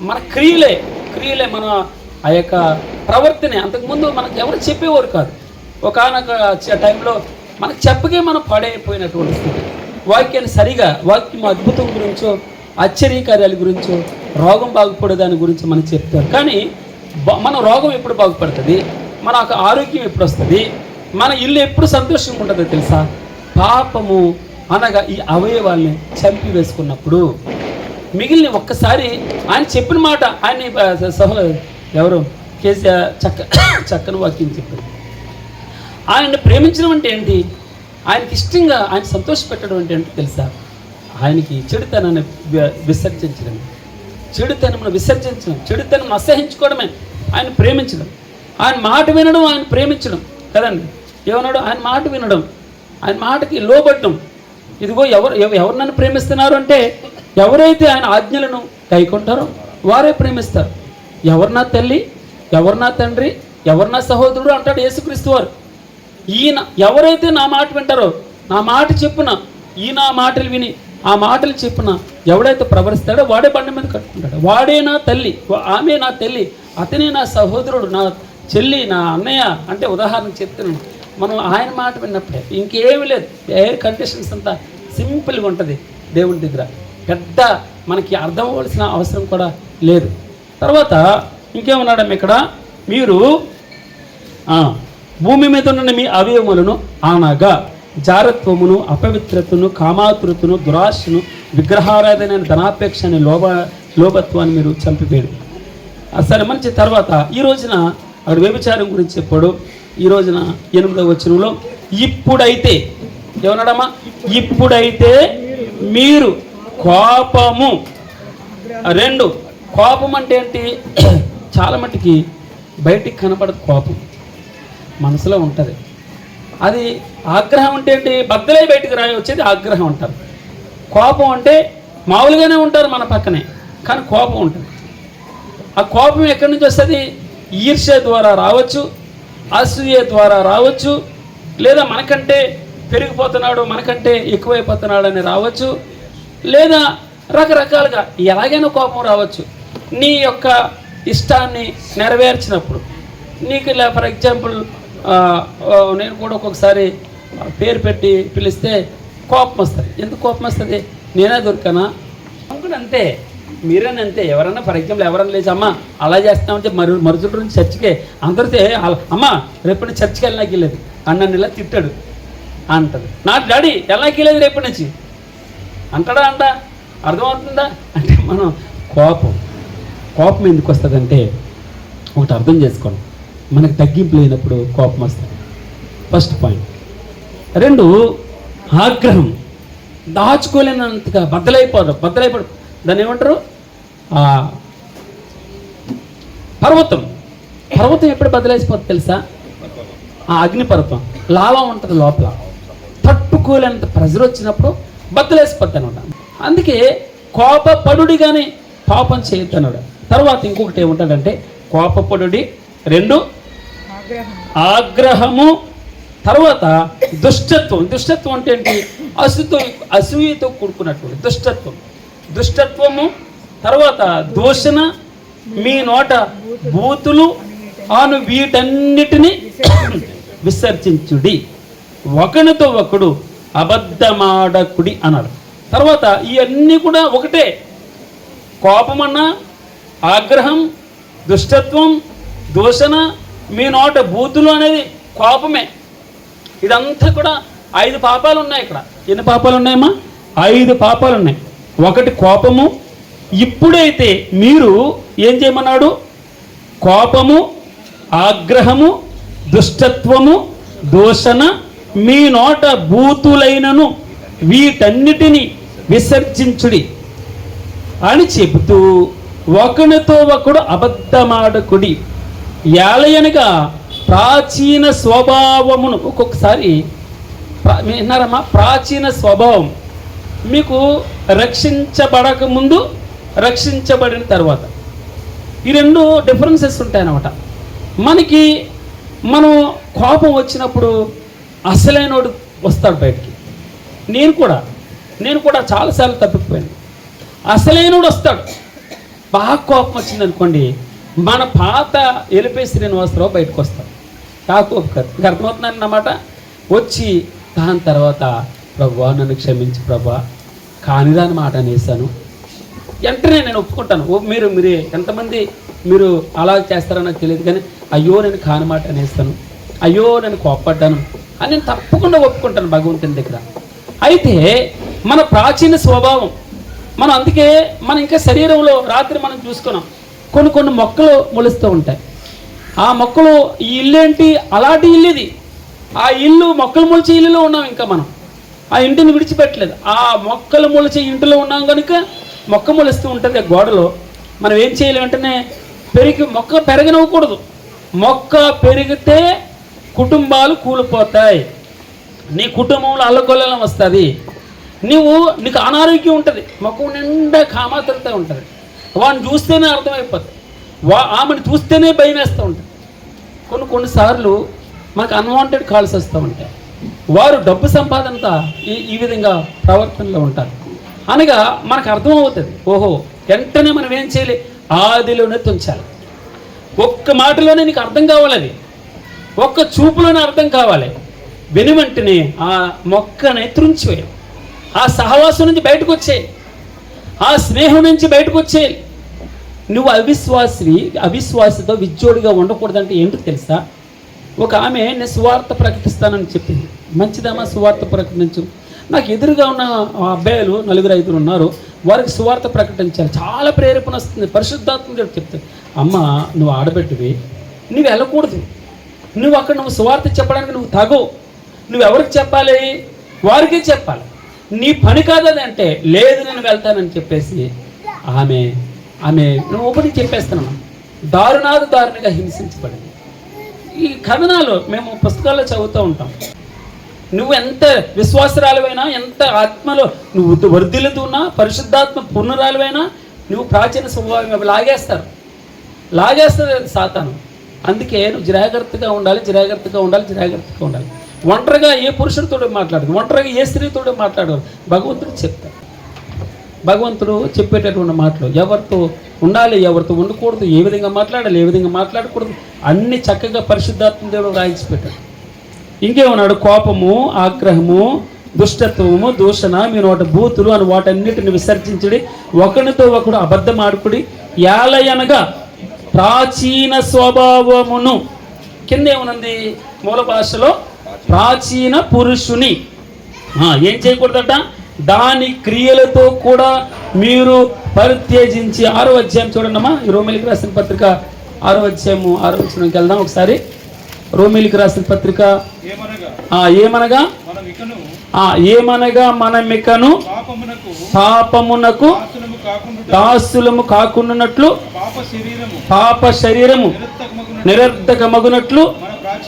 మన క్రియలే మన ఆ యొక్క ప్రవర్తనే. అంతకుముందు మనకు ఎవరు చెప్పేవారు కాదు. ఒకానొక టైంలో మనకు చెప్పకే మనం పాడైపోయినటువంటి స్థితి. వాక్యాన్ని సరిగా వాక్యం అద్భుతం గురించో ఆశ్చర్యకార్యాల గురించో రోగం బాగుపడే దాని గురించి మనకు చెప్తారు. కానీ మన రోగం ఎప్పుడు బాగుపడుతుంది, మన ఆరోగ్యం ఎప్పుడు వస్తుంది, మన ఇల్లు ఎప్పుడు సంతోషంగా ఉంటుందో తెలుసా? పాపము అనగా ఈ అవయవాల్ని చంపి వేసుకున్నప్పుడు. మిగిలిన ఒక్కసారి ఆయన చెప్పిన మాట, ఆయన ఎవరు కేసీఆర్ చక్కని వాక్యం చెప్పారు. ఆయన్ని ప్రేమించడం అంటే ఏంటి, ఆయనకి ఇష్టంగా ఆయన సంతోషపెట్టడం అంటే ఏంటి తెలుసా? ఆయనకి చెడుతనాన్ని విసర్జించడం, చెడుతనం అసహించుకోవడమే ఆయన ప్రేమించడం. ఆయన మాట వినడం ఆయన ప్రేమించడం కదండి. ఏమన్నాడు? ఆయన మాట వినడం, ఆయన మాటకి లోబడ్డం. ఇదిగో ఎవరు నన్ను ప్రేమిస్తున్నారు అంటే ఎవరైతే ఆయన ఆజ్ఞలను కైకొంటారో వారే ప్రేమిస్తారు. ఎవరు నా తల్లి, ఎవరు నా తండ్రి, ఎవరు నా సహోదరుడు అంటాడు యేసుక్రీస్తు వారు. ఈయన ఎవరైతే నా మాట వింటారో, నా మాట చెప్పున, ఈయన ఆ మాటలు విని ఆ మాటలు చెప్పున ఎవడైతే ప్రవర్తిస్తాడో వాడే బండి మీద కట్టుకుంటాడు. వాడే నా తల్లి, ఆమె నా తల్లి, అతనే నా సహోదరుడు, నా చెల్లి, నా అన్నయ్య. అంటే ఉదాహరణకు చెప్తున్నాను. మనం ఆయన మాట విన్నప్పుడే, ఇంకేమీ లేదు. కండిషన్స్ అంతా సింపుల్గా ఉంటుంది దేవుడి దగ్గర. పెద్ద మనకి అర్థం అవ్వాల్సిన అవసరం కూడా లేదు. తర్వాత ఇంకేమన్నాడమ్మ ఇక్కడ, మీరు భూమి మీద ఉన్న మీ అవయవములను అనగా జారత్వమును, అపవిత్రతను, కామాతురతను, దురాశను, విగ్రహారాధన, ధనాపేక్ష అనే లోభత్వాన్ని మీరు చంపిపోయాడు. సరే మంచి. తర్వాత ఈ రోజున అక్కడ వ్యభిచారం గురించి చెప్పాడు. ఈ రోజున 8వ వచనంలో ఇప్పుడైతే ఏమన్నాడమ్మా? ఇప్పుడైతే మీరు కోపము. 2 కోపం అంటే ఏంటి? చాలా మట్టుకి బయటికి కనపడదు కోపం, మనసులో ఉంటుంది. అది ఆగ్రహం అంటే ఏంటి? బద్దలై బయటికి వచ్చేది ఆగ్రహం అంటారు. కోపం అంటే మామూలుగానే ఉంటారు మన పక్కనే, కానీ కోపం ఉంటుంది. ఆ కోపం ఎక్కడి నుంచి వస్తుంది? ఈర్ష్య ద్వారా రావచ్చు, అసూయ ద్వారా రావచ్చు, లేదా మనకంటే పెరిగిపోతున్నాడు, మనకంటే ఎక్కువైపోతున్నాడు అని రావచ్చు, లేదా రకరకాలుగా ఎలాగైనా కోపం రావచ్చు. నీ యొక్క ఇష్టాన్ని నెరవేర్చినప్పుడు నీకు ఇలా ఫర్ ఎగ్జాంపుల్ నేను కూడా ఒక్కొక్కసారి పేరు పెట్టి పిలిస్తే కోపం వస్తుంది. ఎందుకు కోపం వస్తుంది? నేనే దొరికానా అనుకుని అంతే, మీరేనా అంతే. ఎవరన్నా ఫర్ ఎగ్జాంపుల్ ఎవరన్నా లేచి అమ్మ అలా చేస్తామంటే మరుసటి నుంచి చర్చికే అందరితే అమ్మ రేపటి చర్చికి వెళ్ళడానికి వెళ్ళలేదు అన్నని ఇలా తిట్టాడు అంటది. నా డాడీ వెళ్ళడానికి వెళ్ళలేదు రేపటి నుంచి అంటాడా? అర్థమవుతుందా? అంటే మనం కోపం ఎందుకు వస్తుందంటే ఒకటి అర్థం చేసుకోండి, మనకు తగ్గింపు లేనప్పుడు కోపం వస్తుంది. First point. 2 ఆగ్రహం, దాచుకోలేనంతగా బద్దలైపోడు. దాన్ని ఏమంటారు? పర్వతం ఎప్పుడు బద్దలైపోతుంది తెలుసా? ఆ అగ్నిపర్వతం లావా ఉంటుంది లోపల, తట్టుకోలేనంత ప్రెజర్ వచ్చినప్పుడు బద్దలేసిపోద్ది అనమాట. అందుకే కోపపడుడి కానీ పాపం చేయొద్దు అన్నాడు. తర్వాత ఇంకొకటి ఏముంటుందంటే కోపపడుడి, 2 ఆగ్రహము, తర్వాత దుష్టత్వం అంటే ఏంటి? అసూయతో కూడుకున్నటువంటి దుష్టత్వము, తర్వాత దూషణ, మీ నోట బూతులు ఆను వీటన్నిటిని విసర్జించుడి, ఒకనితో ఒకడు అబద్ధమాడకుడి అన్నాడు. తర్వాత ఇవన్నీ కూడా ఒకటే. కోపమన్నా, ఆగ్రహం, దుష్టత్వం, దూషణ, మీ నోట బూతులు అనేది కోపమే. ఇదంతా కూడా 5 పాపాలు ఉన్నాయి ఇక్కడ. ఎన్ని పాపాలు ఉన్నాయమ్మా? 5 పాపాలు ఉన్నాయి. 1 కోపము. ఇప్పుడైతే మీరు ఏం చేయమన్నాడు? కోపము, ఆగ్రహము, దుష్టత్వము, దూషణ, మీ నోట బూతులైనను వీటన్నిటిని విసర్జించుడి అని చెబుతూ ఒకనితో ఒకడు అబద్ధమాడకుడి, ఏలయనగా ప్రాచీన స్వభావమును. ఒక్కొక్కసారి విన్నారమ్మా? ప్రాచీన స్వభావం మీకు రక్షించబడక ముందు, రక్షించబడిన తర్వాత, ఈ 2 డిఫరెన్సెస్ ఉంటాయన్నమాట. మనం కోపం వచ్చినప్పుడు అసలైనోడు వస్తాడు బయటికి. నేను కూడా చాలాసార్లు తప్పిపోయాను. అసలైనోడు వస్తాడు. బాగా కోపం వచ్చింది అనుకోండి, మన పాత ఎలిపే శ్రీనివాసరావు బయటకు వస్తాం. యాకోబు గారు ఇంకా అర్థమవుతుందన్నమాట. వచ్చి దాని తర్వాత ప్రభువా నన్ను క్షమించి ప్రభువా కానిదాని మాట అనేసాను. వెంటనే నేను ఒప్పుకుంటాను. మీరు ఎంతమంది మీరు అలా చేస్తారో నాకు తెలియదు, కానీ అయ్యో నేను కాని మాట అనేస్తాను, అయ్యో నేను కోప్పడ్డాను అని నేను తప్పకుండా ఒప్పుకుంటాను భగవంతుని దగ్గర. అయితే మన ప్రాచీన స్వభావం మనం, అందుకే మనం ఇంకా శరీరంలో రాత్రి మనం చూసుకున్నాం కొన్ని మొక్కలు మొలుస్తూ ఉంటాయి. ఆ మొక్కలు ఈ ఇల్లు ఏంటి, అలాంటి ఇల్లు ఇది. ఆ ఇల్లు మొక్కలు మొలిచే ఇల్లులో ఉన్నాం, ఇంకా మనం ఆ ఇంటిని విడిచిపెట్టలేదు. ఆ మొక్కలు మొలిచే ఇంటిలో ఉన్నాం కనుక మొక్క మొలుస్తూ ఉంటుంది ఆ గోడలో. మనం ఏం చేయాలి, వెంటనే మొక్క పెరగనివ్వకూడదు. మొక్క పెరిగితే కుటుంబాలు కూలిపోతాయి, నీ కుటుంబంలో అల్లకొల్లం వస్తుంది, నీకు అనారోగ్యం ఉంటుంది, మొక్క నిండా కామాతృత ఉంటుంది. వాడిని చూస్తేనే అర్థమైపోతుంది, ఆమెను చూస్తేనే భయం వేస్తూ ఉంటుంది. కొన్నిసార్లు మనకు అన్వాంటెడ్ కాల్స్ వస్తూ ఉంటాయి. వారు డబ్బు సంపాదనతో ఈ విధంగా ప్రవర్తనలో ఉంటారు అనగా మనకు అర్థమవుతుంది. ఓహో, వెంటనే మనం ఏం చేయాలి, ఆదిలోనే తుంచాలి. ఒక్క మాటలోనే నీకు అర్థం కావాలి, అది ఒక్క చూపులోనే అర్థం కావాలి. విని వెంటనే ఆ మొక్కని త్రుంచివేయాలి, ఆ సహవాసం నుంచి బయటకు వచ్చేయాలి, ఆ స్నేహం నుంచి బయటకు వచ్చేయాలి. నువ్వు అవిశ్వాసితో విజ్జోడిగా ఉండకూడదంటే ఏంటో తెలుసా? ఒక ఆమె నేను సువార్త ప్రకటిస్తానని చెప్పింది. మంచిదమ్మా, సువార్త ప్రకటించు. నాకు ఎదురుగా ఉన్న అబ్బాయిలు 4-5 ఉన్నారు, వారికి సువార్త ప్రకటించాలి. చాలా ప్రేరేపణ వస్తుంది, పరిశుద్ధాత్మ చెప్తాడు, అమ్మ నువ్వు ఆడబెట్టివి, నువ్వు వెళ్ళకూడదు, నువ్వు సువార్త చెప్పడానికి నువ్వు తగవు, నువ్వు ఎవరికి చెప్పాలి, వారికే చెప్పాలి, నీ పని కాదని అంటే లేదు నేను వెళ్తానని చెప్పేసి ఆమె నువ్వు ఒకటి చెప్పేస్తున్నాను. దారుణంగా హింసించబడింది. ఈ కథనాలు మేము పుస్తకాల్లో చదువుతూ ఉంటాం. నువ్వు ఎంత విశ్వాసరాలువైనా, ఎంత ఆత్మలో నువ్వు వర్ధిల్లుతున్నా, పరిశుద్ధాత్మ పూర్ణరాలువైనా, నువ్వు ప్రాచీన స్వభావం లాగేస్తుంది సాతాను. అందుకే నువ్వు జాగ్రత్తగా ఉండాలి. ఒంటరిగా ఏ పురుషుడితో మాట్లాడదు, ఒంటరిగా ఏ స్త్రీతో మాట్లాడదు. భగవంతుడు చెప్తాడు, భగవంతుడు చెప్పేటటువంటి మాటలు ఎవరితో ఉండాలి, ఎవరితో ఉండకూడదు, ఏ విధంగా మాట్లాడాలి, ఏ విధంగా మాట్లాడకూడదు, అన్ని చక్కగా పరిశుద్ధాత్మ దేవుడు రాయించి పెట్టాడు. ఇంకేమన్నాడు, కోపము, ఆగ్రహము, దుష్టత్వము, దూషణ, మీ నోట బూతులు అని వాటన్నిటిని విసర్జించుడి, ఒకరితో ఒకడు అబద్ధం ఆడుకుడి, యాలయనగా ప్రాచీన స్వభావమును. కింద ఏమనుంది మూల భాషలో, ప్రాచీన పురుషుని ఏం చేయకూడదట, దాని క్రియలతో కూడా మీరు పరిత్యజించి. 6వ అధ్యాయం చూడండమ్మా, రోమిలికి రాసిన పత్రిక 6వ అధ్యాయము 6వ వచనంకి వెళ్దాం ఒకసారి. రోమిలికి రాసిన పత్రిక ఏమనగా మనమికను పాపమునకు దాసులము కాకుండానట్లు, పాప శరీరము నిరర్ధకమగునట్లు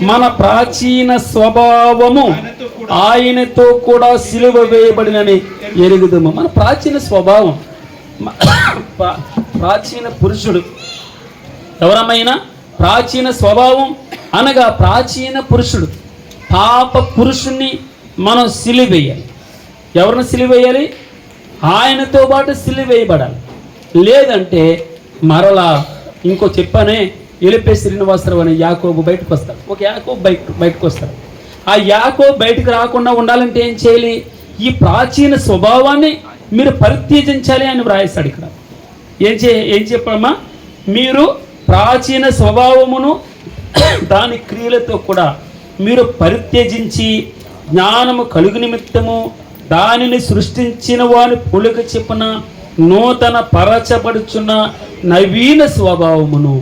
మన ప్రాచీన స్వభావము ఆయనతో కూడా సిలువ వేయబడినని ఎరుగుదము. మన ప్రాచీన స్వభావం, ప్రాచీన పురుషుడు ఎవరమైనా ప్రాచీన స్వభావం అనగా ప్రాచీన పురుషుడు, పాప పురుషుణ్ణి మనం సిలువేయాలి. ఎవరిని సిలువేయాలి? ఆయనతో పాటు సిలువేయబడాలి. లేదంటే మరలా ఇంకో చెప్పానే, ఎలిపే శ్రీనివాసరావు అనే యాకోబు బయటకు వస్తాడు. ఒక యాకోబు బయటకు వస్తాడు. ఆ యాకోబు బయటకు రాకుండా ఉండాలంటే ఏం చేయాలి? ఈ ప్రాచీన స్వభావాన్ని మీరు పరిత్యజించాలి అని వ్రాయిస్తాడు ఇక్కడ. ఏం చెప్పమ్మా? మీరు ప్రాచీన స్వభావమును దాని క్రియలతో కూడా మీరు పరిత్యజించి జ్ఞానము కలుగు నిమిత్తము దానిని సృష్టించిన వాని పొలుక చెప్పున నూతన పరచబడుచున్న నవీన స్వభావమును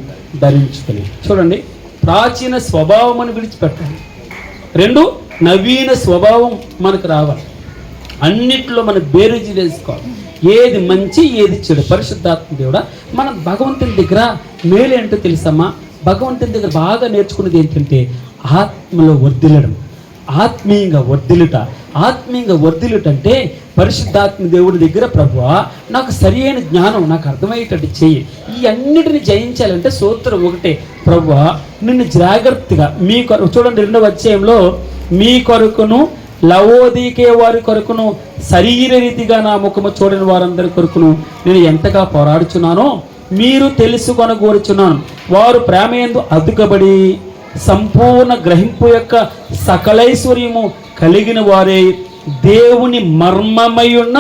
ధరించుకుని. చూడండి, ప్రాచీన స్వభావమును విడిచిపెట్టాలి. 2 నవీన స్వభావం మనకు రావాలి. అన్నిట్లో మనం బేరీజు వేసుకోవాలి, ఏది మంచి ఏది చెడు. పరిశుద్ధాత్మ దేవుడా, మనం భగవంతుని దగ్గర మేలు ఏంటో తెలుసమ్మా? భగవంతుని దగ్గర బాగా నేర్చుకున్నది ఏంటంటే ఆత్మలో వర్ధిల్లడం, ఆత్మీయంగా వర్ధిల్లుట అంటే పరిశుద్ధాత్మ దేవుడి దగ్గర ప్రభువా నాకు సరి అయిన జ్ఞానం నాకు అర్థమయ్యేటట్టు చెయ్యి. ఈ అన్నిటిని జయించాలంటే సూత్రం ఒకటే, ప్రభువా నిన్ను జాగ్రత్తగా మీ కొరకు. చూడండి 2వ అధ్యాయంలో, మీ కొరకును లవోదీకే వారి కొరకును శరీర రీతిగా నా ముఖము చూడని వారందరి కొరకును నేను ఎంతగా పోరాడుచున్నానో మీరు తెలుసుకొనగోరుచున్నాను. వారు ప్రేమయందు అదుకబడి సంపూర్ణ గ్రహింపు యొక్క సకలైశ్వర్యము కలిగిన వారే దేవుని మర్మమయున్న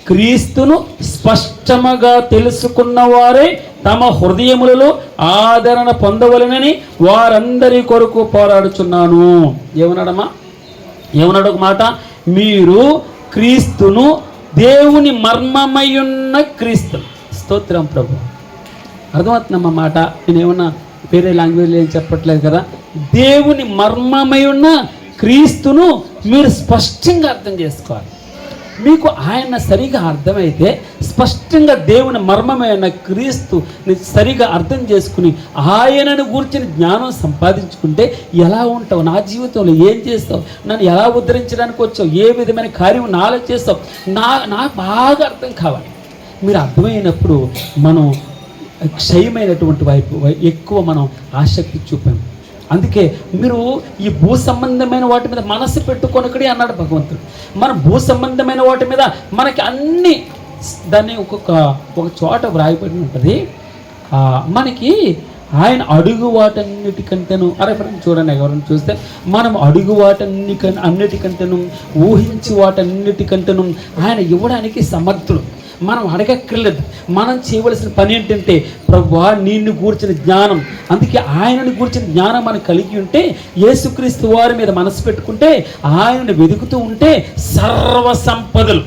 క్రీస్తును స్పష్టముగా తెలుసుకున్న వారే తమ హృదయములలో ఆదరణ పొందవలనని వారందరి కొరకు పోరాడుచున్నాను. ఏమన్నాడు ఒక మాట? మీరు క్రీస్తును, దేవుని మర్మమయున్న క్రీస్తు. స్తోత్రం ప్రభు. అర్థమవుతుందమ్మా మాట? నేనేమన్నా వేరే లాంగ్వేజ్లో ఏం చెప్పట్లేదు కదా. దేవుని మర్మమయున్న క్రీస్తును మీరు స్పష్టంగా అర్థం చేసుకోవాలి. మీకు ఆయన సరిగా అర్థమైతే స్పష్టంగా దేవుని మర్మమైన క్రీస్తుని సరిగా అర్థం చేసుకుని ఆయనను గూర్చిన జ్ఞానం సంపాదించుకుంటే ఎలా ఉంటావు, నా జీవితంలో ఏం చేస్తావు, నన్ను ఎలా ఉద్ధరించడానికి వచ్చావు, ఏ విధమైన కార్యం నాలో చేస్తావు, నాకు బాగా అర్థం కావాలి. మీరు అర్థమైనప్పుడు మనం క్షయమైనటువంటి వైపు ఎక్కువ మనం ఆసక్తి చూపాము. అందుకే మీరు ఈ భూ సంబంధమైన వాటి మీద మనసు పెట్టుకొనకడి అన్నాడు భగవంతుడు. మన భూ సంబంధమైన వాటి మీద మనకి అన్ని దాన్ని ఒక చోట వ్రాయబడి ఉంటుంది. మనకి ఆయన అడుగు వాటన్నిటికంటేను చూడండి, ఎవరైనా చూస్తే మనం అడుగు అన్నిటికంటేను ఊహించి వాటన్నిటికంటేను ఆయన ఇవ్వడానికి సమర్థుడు. మనం అడగక్కర్లేదు. మనం చేయవలసిన పని ఏంటంటే, ప్రభువా నిన్ను గూర్చిన జ్ఞానం, అందుకే ఆయనను గూర్చిన జ్ఞానం మనం కలిగి ఉంటే, యేసుక్రీస్తు వారి మీద మనసు పెట్టుకుంటే, ఆయనను వెతుకుతూ ఉంటే సర్వ సంపదలు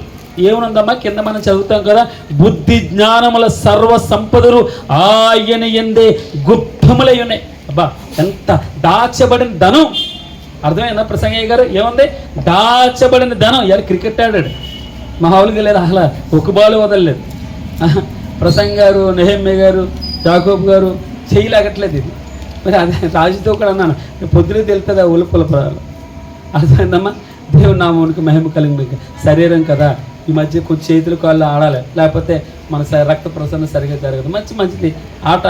ఏమనుందమ్మా కింద మనం చదువుతాం కదా, బుద్ధి జ్ఞానముల సర్వ సంపదలు ఆయన యందే గుప్తములై ఉన్నాయి. అబ్బా ఎంత దాచబడిన ధనం! అర్థమైందా ప్రసంగయ్య గారు? ఏముంది? దాచబడిన ధనం. ఎవరు క్రికెట్ ఆడాడు మామూలుగా లేదు, అసలు ఒక బాలు వదలలేదు. ప్రసంగ్ గారు, నెహమ్య గారు, యాకోబ్ గారు చేయలేకట్లేదు ఇది. మరి అదే రాజుతో కూడా అన్నాను, పొద్దునే తెలుస్తుంది ఆ ఉలుపుల పదాలు. అర్థమైందమ్మా? దేవుని నామానికి మహిమ కలిగి. శరీరం కదా, ఈ మధ్య కొంచెం చేతులు కాళ్ళు ఆడాలి, లేకపోతే మన రక్త ప్రసరణ సరిగా జరగదు. మంచిది ఆట,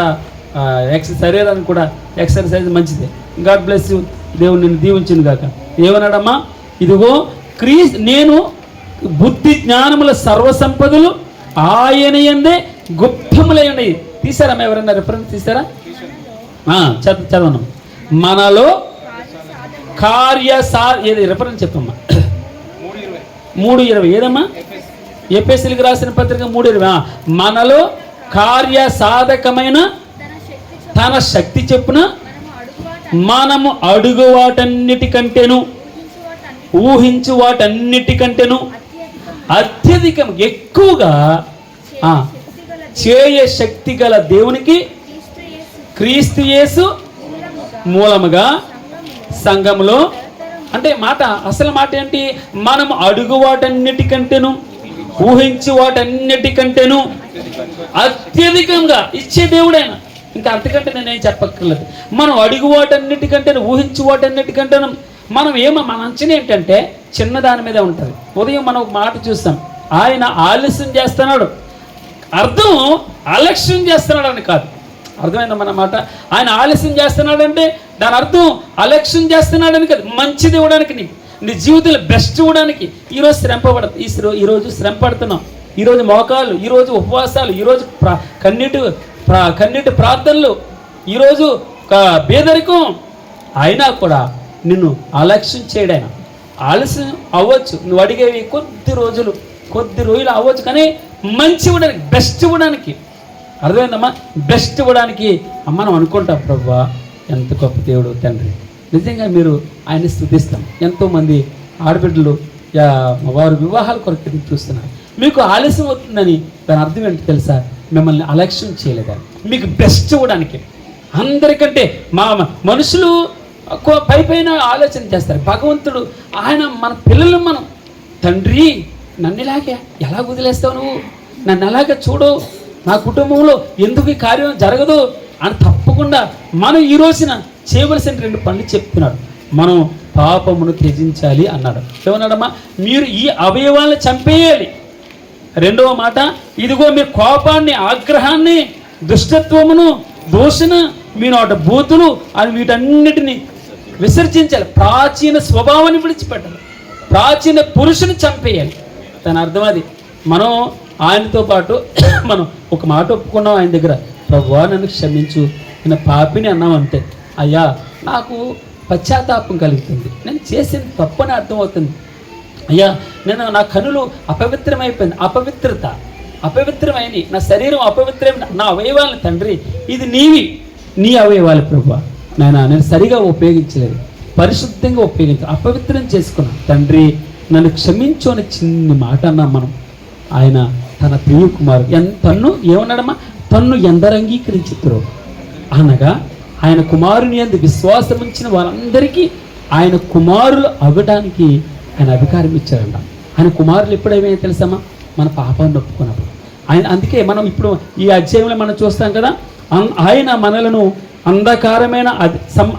శరీరానికి కూడా ఎక్సర్సైజ్ మంచిది. God bless you. దేవుడు నిన్ను దీవించింది కాక. ఏమన్నాడమ్మా? ఇదిగో నేను బుద్ధి జ్ఞానముల సర్వ సంపదలు ఆయన యందే గుప్తములై ఉన్నాయి. తీసారమ్మా? ఎవరైనా రిఫరెన్స్ తీసారా? చదవను. మనలో ఏది రిఫరెన్స్ చెప్పమ్మా? 3:20 ఏదమ్మా? ఎఫెసీయులకు రాసిన పత్రిక 3:20. మనలో కార్య సాధకమైన తన శక్తి చెప్పున మనము అడుగు వాటన్నిటికంటేను ఊహించు వాటన్నిటికంటేను అత్యధికం ఎక్కువగా చేయ శక్తి గల దేవునికి క్రీస్తు యేసు మూలముగా సంఘములో, అంటే మాట అసలు మాట ఏంటి? మనం అడుగు వాటన్నిటికంటేను ఊహించు వాటన్నిటికంటేను అత్యధికంగా ఇచ్చే దేవుడైన. ఇంకా అంతకంటే నేనేం చెప్పక్కర్లేదు. మనం అడుగు వాటన్నిటికంటేను ఊహించు వాటన్నిటికంటేను మన అంచనా ఏంటంటే చిన్నదాని మీదే ఉంటుంది. ఉదయం మనం ఒక మాట చూస్తాం, ఆయన ఆలస్యం చేస్తున్నాడు. అర్థం అలక్ష్యం చేస్తున్నాడు అని కాదు. అర్థమైందా మన మాట? ఆయన ఆలస్యం చేస్తున్నాడంటే దాని అర్థం అలక్ష్యం చేస్తున్నాడని కాదు, మంచిది ఇవ్వడానికి, నీ జీవితంలో బెస్ట్ ఇవ్వడానికి. ఈరోజు ఈరోజు శ్రమ పడుతున్నాం, ఈరోజు మోకాలు, ఈరోజు ఉపవాసాలు, ఈరోజు కన్నీటి ప్రార్థనలు, ఈరోజు పేదరికం, అయినా కూడా నిన్ను అలక్ష్యం చేయడాయన. ఆలస్యం అవ్వచ్చు, నువ్వు అడిగేవి కొద్ది రోజులు అవ్వచ్చు, కానీ మంచి ఇవ్వడానికి, బెస్ట్ ఇవ్వడానికి. అర్థమైందమ్మా? బెస్ట్ ఇవ్వడానికి మనం అనుకుంటాం, ప్రభువా ఎంత గొప్ప దేవుడు తండ్రి. నిజంగా మీరు ఆయన స్తుతిస్తాం. ఎంతోమంది ఆడబిడ్డలు వారు వివాహాల కొరకు ఎదురు చూస్తున్నారు. మీకు ఆలస్యం అవుతుందని దాని అర్థం ఏంటి తెలుసా? మిమ్మల్ని అలక్ష్యం చేయలేదని, మీకు బెస్ట్ ఇవ్వడానికి. అందరికంటే మనుషులు పైన ఆలోచన చేస్తారు. భగవంతుడు ఆయన మన పిల్లలు, మనం తండ్రి నన్ను ఇలాగే ఎలా వదిలేస్తావు, నువ్వు నన్ను అలాగే చూడు, నా కుటుంబంలో ఎందుకు ఈ కార్యం జరగదు అని తప్పకుండా మనం ఈ రోజున చేయవలసిన 2 పనులు చెప్తున్నాడు. మనం పాపమును త్యజించాలి అన్నాడు. ఏమన్నాడమ్మా? మీరు ఈ అవయవాలను చంపేయాలి. రెండవ మాట, ఇదిగో మీరు కోపాన్ని, ఆగ్రహాన్ని, దుష్టత్వమును, దూషణ, మీ నోట బూతులు అని వీటన్నిటిని విసర్జించాలి. ప్రాచీన స్వభావాన్ని విడిచిపెట్టాలి. ప్రాచీన పురుషుని చంపేయాలి. దాని అర్థం అది. మనం ఆయనతో పాటు మనం ఒక మాట ఒప్పుకున్నాం ఆయన దగ్గర, ప్రభువా నన్ను క్షమించు, నేను పాపిని అన్నాం అంతే. అయ్యా నాకు పశ్చాత్తాపం కలుగుతుంది, నేను చేసిన తప్పని అర్థమవుతుంది. అయ్యా నేను నా కనులు అపవిత్రమైపోయింది, అపవిత్రమైనవి, నా శరీరం అపవిత్రమైన నా అవయవాలను తండ్రి, ఇది నీ అవయవాలు ప్రభువా, నేను సరిగా ఉపయోగించలేదు, పరిశుద్ధంగా అపవిత్రం చేసుకున్నాను తండ్రి, నన్ను క్షమించు అని చిన్ని మాట అన్నాం మనం. ఆయన తన ప్రియ కుమారుడు తన్ను ఏమన్నాడమ్మా, తన్ను ఎందరు అంగీకరించుతారో అనగా ఆయన కుమారుని యందు విశ్వాసం ఉంచిన వాళ్ళందరికీ ఆయన కుమారులు అవ్వడానికి ఆయన అధికారం ఇచ్చారంట. ఆయన కుమారులు ఎప్పుడేమైనా తెలుసామా, మన పాపాన్ని ఒప్పుకున్నప్పుడు. అందుకే మనం ఇప్పుడు ఈ అధ్యాయంలో మనం చూస్తాం కదా, ఆయన మనలను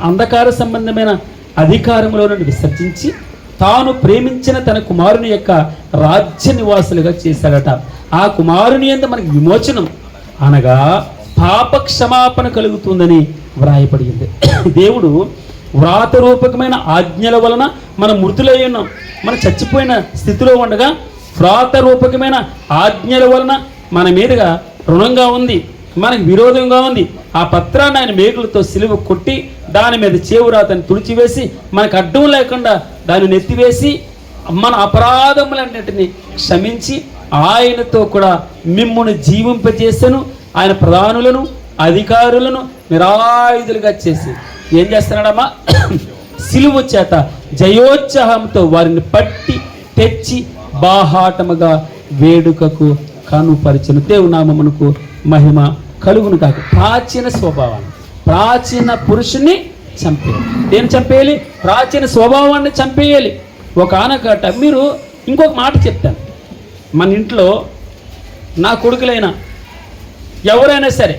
అంధకార సంబంధమైన అధికారంలో నుండి విసర్జించి తాను ప్రేమించిన తన కుమారుని యొక్క రాజ్య నివాసులుగా చేశాడట. ఆ కుమారుని యందు మనకి విమోచనం అనగా పాప క్షమాపణ కలుగుతుందని వ్రాయబడింది. దేవుడు వ్రాతరూపకమైన ఆజ్ఞల వలన మన మృతులై ఉన్నాం, మనం చచ్చిపోయిన స్థితిలో ఉండగా వ్రాతరూపకమైన ఆజ్ఞల వలన మన మీదుగా రుణంగా ఉంది, మనకు విరోధంగా ఉంది. ఆ పత్రాన్ని ఆయన మేకులతో సిలువ కొట్టి దాని మీద చేవురాతని తుడిచివేసి మనకు అడ్డం లేకుండా దాన్ని నెత్తివేసి మన అపరాధములన్నిటిని క్షమించి ఆయనతో కూడా మిమ్మును జీవింపజేసెను. ఆయన ప్రధానులను అధికారులను నిరాయుధులుగా చేసి ఏం చేస్తున్నాడమ్మా, సిలువ చేత జయోత్సాహంతో వారిని పట్టి తెచ్చి బాహాటముగా వేడుకకు కనుపరిచిన దేవునామమునకు మహిమ కలుగును కాక. ప్రాచీన స్వభావాన్ని, ప్రాచీన పురుషుని చంపేయాలి. దేని చంపేయాలి? ప్రాచీన స్వభావాన్ని చంపేయాలి. ఒక ఆనకట్ట మీరు ఇంకొక మాట చెప్తాను, మన ఇంట్లో నా కొడుకులైనా ఎవరైనా సరే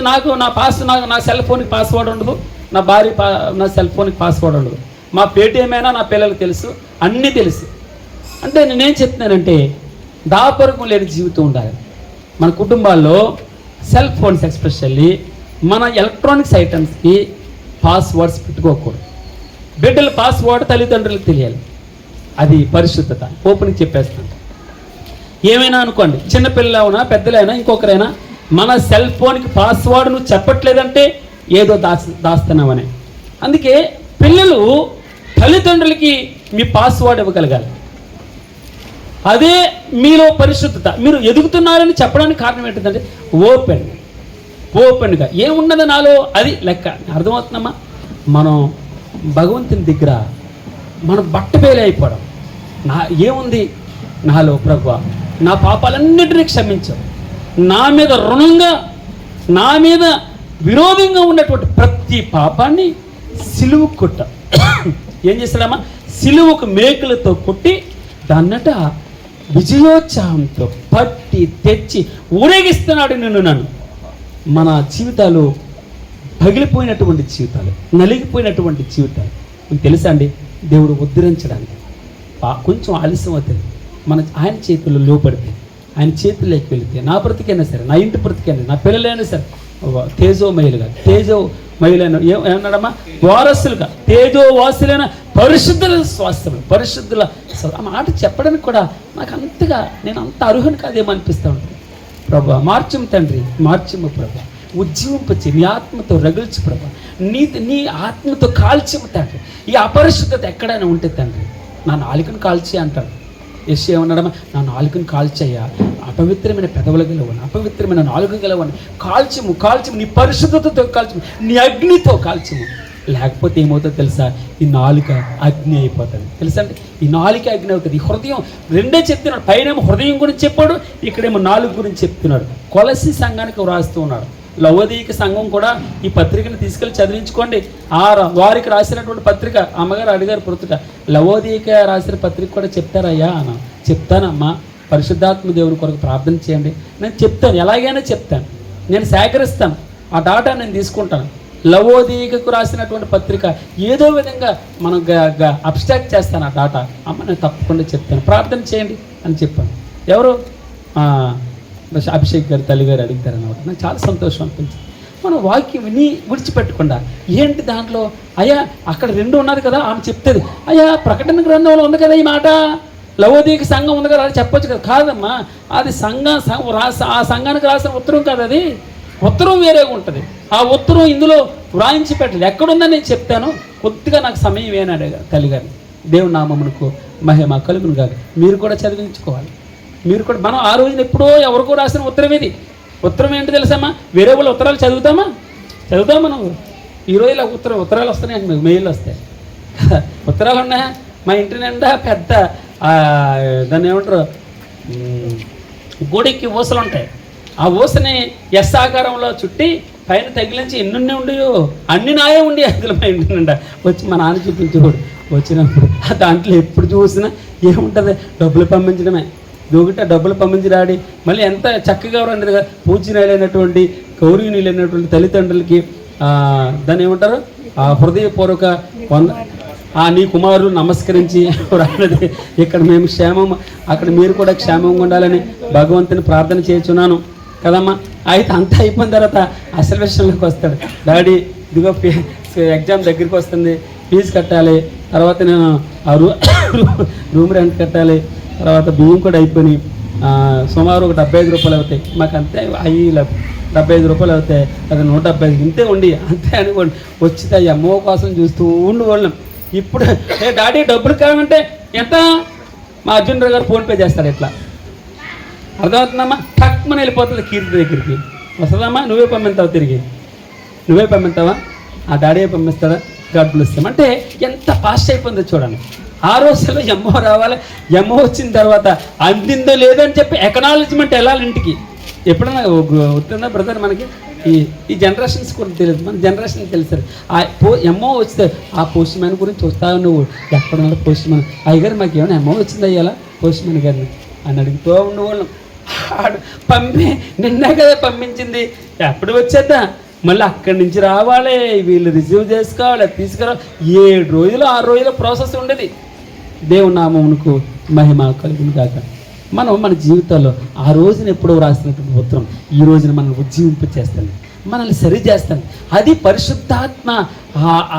నాకు నా సెల్ ఫోన్కి పాస్వర్డ్ ఉండదు, నా భార్య నా సెల్ ఫోన్కి పాస్వర్డ్ ఉండదు, మా పేటీఎం అయినా నా పిల్లలకు తెలుసు, అన్నీ తెలుసు. అంటే నేనేం చెప్తున్నానంటే దాపరకం లేని జీవితం ఉండాలి. మన కుటుంబాల్లో సెల్ ఫోన్స్ ఎస్పెషల్లీ మన ఎలక్ట్రానిక్స్ ఐటమ్స్కి పాస్వర్డ్స్ పెట్టుకోకూడదు. బిడ్డల పాస్వర్డ్ తల్లిదండ్రులకు తెలియాలి, అది పరిశుద్ధత. ఓపెన్కి చెప్పేస్తాను. ఏమైనా అనుకోండి, చిన్నపిల్లలైనా పెద్దలైనా ఇంకొకరైనా మన సెల్ ఫోన్కి పాస్వర్డ్ నువ్వు చెప్పట్లేదంటే ఏదో దాస్తున్నామని. అందుకే పిల్లలు తల్లిదండ్రులకి మీ పాస్వర్డ్ ఇవ్వగలగాలి. అదే మీలో పరిశుద్ధత. మీరు ఎదుగుతున్నారని చెప్పడానికి కారణం ఏంటంటే ఓపెన్గా ఏమున్నది నాలో అది లెక్క. అర్థమవుతుందమ్మా? మనం భగవంతుని దగ్గర మనం బట్టబేలే అయిపోవడం. ఏముంది నాలో ప్రభువా, నా పాపాలన్నిటినీ క్షమించావు, నా మీద రుణంగా, నా మీద విరోధంగా ఉన్నటువంటి ప్రతి పాపాన్ని సిలువు కొట్ట. ఏం చేస్తాడమ్మా? సిలువుకు మేకులతో కొట్టి దాన్నట విజయోత్సాహంతో పట్టి తెచ్చి ఊరేగిస్తున్నాడు నన్ను. మన జీవితాలు పగిలిపోయినటువంటి జీవితాలు, నలిగిపోయినటువంటి జీవితాలు మీకు తెలుసా అండి? దేవుడు ఉద్ధరించడానికి కొంచెం ఆలస్యం అవుతుంది. ఆయన చేతుల్లో లోపడితే, ఆయన చేతుల్లోకి వెళితే నా బ్రతికైనా సరే, నా ఇంటి బ్రతికైనా, నా పిల్లలైనా సరే తేజోమయులైన ఏమన్నాడమ్మా, వారసులుగా తేజోవాసులైన పరిశుద్ధుల స్వాస్థ్యం, పరిశుద్ధుల ఆ మాట చెప్పడానికి కూడా నాకు అంతగా నేను అంత అర్హుని కాదేమో అనిపిస్తూ ఉంటుంది. ప్రభా మార్చము తండ్రి, మార్చము ప్రభా, ఉజ్జీవింపచ్చి నీ ఆత్మతో రగిల్చు ప్రభా, నీ ఆత్మతో కాల్చము తండ్రి. ఈ అపరిశుద్ధత ఎక్కడైనా ఉంటే తండ్రి నా నాలుకను కాల్చి అంటాడు. యెషయా ఏమన్నాడమ్మా, నా నాలుకను కాల్చయ్యా, అపవిత్రమైన పెదవులు గలవని, అపవిత్రమైన నాలుక గలవని కాల్చము, నీ పరిశుద్ధతతో కాల్చము, నీ అగ్నితో కాల్చము. లేకపోతే ఏమవుతుందో తెలుసా? ఈ నాలుక అగ్ని అయిపోతుంది. తెలుసా అండి? ఈ నాలుక అగ్ని అవుతుంది. ఈ హృదయం రెండే చెప్తున్నాడు. పైనేమో హృదయం గురించి చెప్పాడు, ఇక్కడేమో నాలుగు గురించి చెప్తున్నాడు. కొలసి సంఘానికి వ్రాస్తూ ఉన్నాడు. లవోదీక సంఘం కూడా ఈ పత్రికను తీసుకెళ్ళి చదివించుకోండి. వారికి రాసినటువంటి పత్రిక అమ్మగారు అడిగారు పురుతుట, లవోదీక రాసిన పత్రిక కూడా చెప్తారయ్యా అన్న. చెప్తానమ్మా, పరిశుద్ధాత్మ దేవుని కొరకు ప్రార్థన చేయండి. నేను చెప్తాను, ఎలాగైనా చెప్తాను, నేను సేకరిస్తాను, ఆ డాటా నేను తీసుకుంటాను. లవోదీకకు రాసినటువంటి పత్రిక ఏదో విధంగా మనం అబ్స్ట్రాక్ట్ చేస్తాను ఆ డాటా. అమ్మ నేను తప్పకుండా చెప్తాను, ప్రార్థన చేయండి అని చెప్పాను. ఎవరు? అభిషేక్ గారు తల్లి గారు అడుగుతారన్నమాట. నాకు చాలా సంతోషం అనిపించింది. మనం వాక్యం విని విడిచిపెట్టకుండా ఏంటి దాంట్లో, అయ్యా అక్కడ 2 ఉన్నది కదా, ఆమె చెప్తుంది, అయ్యా ప్రకటన గ్రంథంలో ఉంది కదా ఈ మాట, లవోదీక సంఘం ఉంది కదా, అది చెప్పొచ్చు కదా. కాదమ్మా, అది ఆ సంఘానికి రాసిన ఉత్తరం కాదు, ఉత్తరం వేరేగా ఉంటుంది. ఆ ఉత్తరం ఇందులో వ్రాయించి పెట్టాలి. ఎక్కడుందని నేను చెప్తాను, కొద్దిగా నాకు సమయం ఏనాడు తల్లిగారు. దేవుని నామమునకు మహిమ కలుగును కాదు. మీరు కూడా చదివించుకోవాలి. మీరు కూడా మనం ఆ రోజున ఎప్పుడో ఎవరికో రాసిన ఉత్తరం ఇది. ఉత్తరం ఏంటి తెలుసామా? వేరే వాళ్ళు ఉత్తరాలు చదువుతామా మనం? ఈ రోజులో ఉత్తరాలు వస్తున్నాయి, మీకు మెయిల్ వస్తాయి. ఉత్తరాలు ఉన్నాయా? మా ఇంటి నిండా పెద్ద దాన్ని ఏమంటారు, గోడెక్కి ఊసలు ఉంటాయి. ఆ ఊసని ఎస్ ఆకారంలో చుట్టి పైన తగిలించి ఎన్ని ఉండయో అన్ని నాయే ఉండి అందులో మా ఇంటి నిండా వచ్చి మా నాన్న చూపించేవాడు. వచ్చినప్పుడు దాంట్లో ఎప్పుడు చూసినా ఏముంటుంది, డబ్బులు పంపించడమే. దూగిట డబ్బులు పంపించి రాడి మళ్ళీ ఎంత చక్కగా ఉండదు కదా. పూజనీయులైనటువంటి గౌరవనీయులైనటువంటి తల్లిదండ్రులకి దాన్ని ఏమంటారు, హృదయపూర్వక నీ కుమారులు నమస్కరించి రానది. ఇక్కడ మేము క్షేమం, అక్కడ మీరు కూడా క్షేమంగా ఉండాలని భగవంతుని ప్రార్థన చేస్తున్నాను కదమ్మా. అయితే అంతా అయిపోయిన తర్వాత అసలు విషయంలోకి వస్తాడు. డాడీ ఇదిగో ఎగ్జామ్ దగ్గరికి వస్తుంది, ఫీజు కట్టాలి, తర్వాత నేను ఆ రూమ్ రెంట్ కట్టాలి, తర్వాత బియ్యం కూడా అయిపోయి సుమారు ఒక 75 రూపాయలు అవుతాయి. మాకు అంతే 75 రూపాయలు అవుతాయి, అది 175 ఇంతే ఉండి అంతే అనుకోండి. వచ్చితే ఈ అమ్మో కోసం చూస్తూ ఉండేవాళ్ళం. ఇప్పుడు డాడీ డబ్బులు కావాలంటే ఎంత, మా అర్జున్ రావు గారు ఫోన్పే చేస్తాడు. ఇట్లా అర్థమవుతుందమ్మా? టక్మని వెళ్ళిపోతుంది కీర్తి దగ్గరికి. వస్తుందమ్మా, నువ్వే పంపిస్తావు, తిరిగి నువ్వే పంపిస్తావా, ఆ డాడీ పంపిస్తాడా, డబ్బులు ఇస్తాం అంటే ఎంత ఫాస్ట్ అయిపోయిందో చూడండి. ఆ రోజుల్లో ఎమ్మో రావాలి, ఎమ్మో వచ్చిన తర్వాత అందిందో లేదో అని చెప్పి ఎకనాలజ్మెంట్ వెళ్ళాలి ఇంటికి. ఎప్పుడన్నా వస్తుందా బ్రదర్? మనకి ఈ జనరేషన్స్ కూడా తెలియదు, మన జనరేషన్ తెలుసు. ఎమ్మో వస్తే ఆ పోస్ట్ మ్యాన్ గురించి వస్తావు నువ్వు, ఎక్కడున్నాడు పోస్ట్ మ్యాన్, అయ్యగారు మాకు ఏమైనా ఎమ్మో వచ్చింది అయ్యాలా పోస్ట్ మ్యాన్ గారిని అని అడుగుతూ ఉండేవాళ్ళం. నిన్నే కదా పంపించింది, ఎప్పుడు వచ్చేద్దా, మళ్ళీ అక్కడి నుంచి రావాలి, వీళ్ళు రిసీవ్ చేసుకోవాలి, తీసుకురావాలి. 7 రోజులు 6 రోజుల ప్రాసెస్ ఉండేది. దేవుని నామమునకు మహిమ కలుగును గాక. మనం మన జీవితాల్లో ఆ రోజున ఎప్పుడో రాసినటువంటి ఉత్తరం ఈ రోజున మనం ఉజ్జీవింపు చేస్తాను, మనల్ని సరి చేస్తాను. అది పరిశుద్ధాత్మ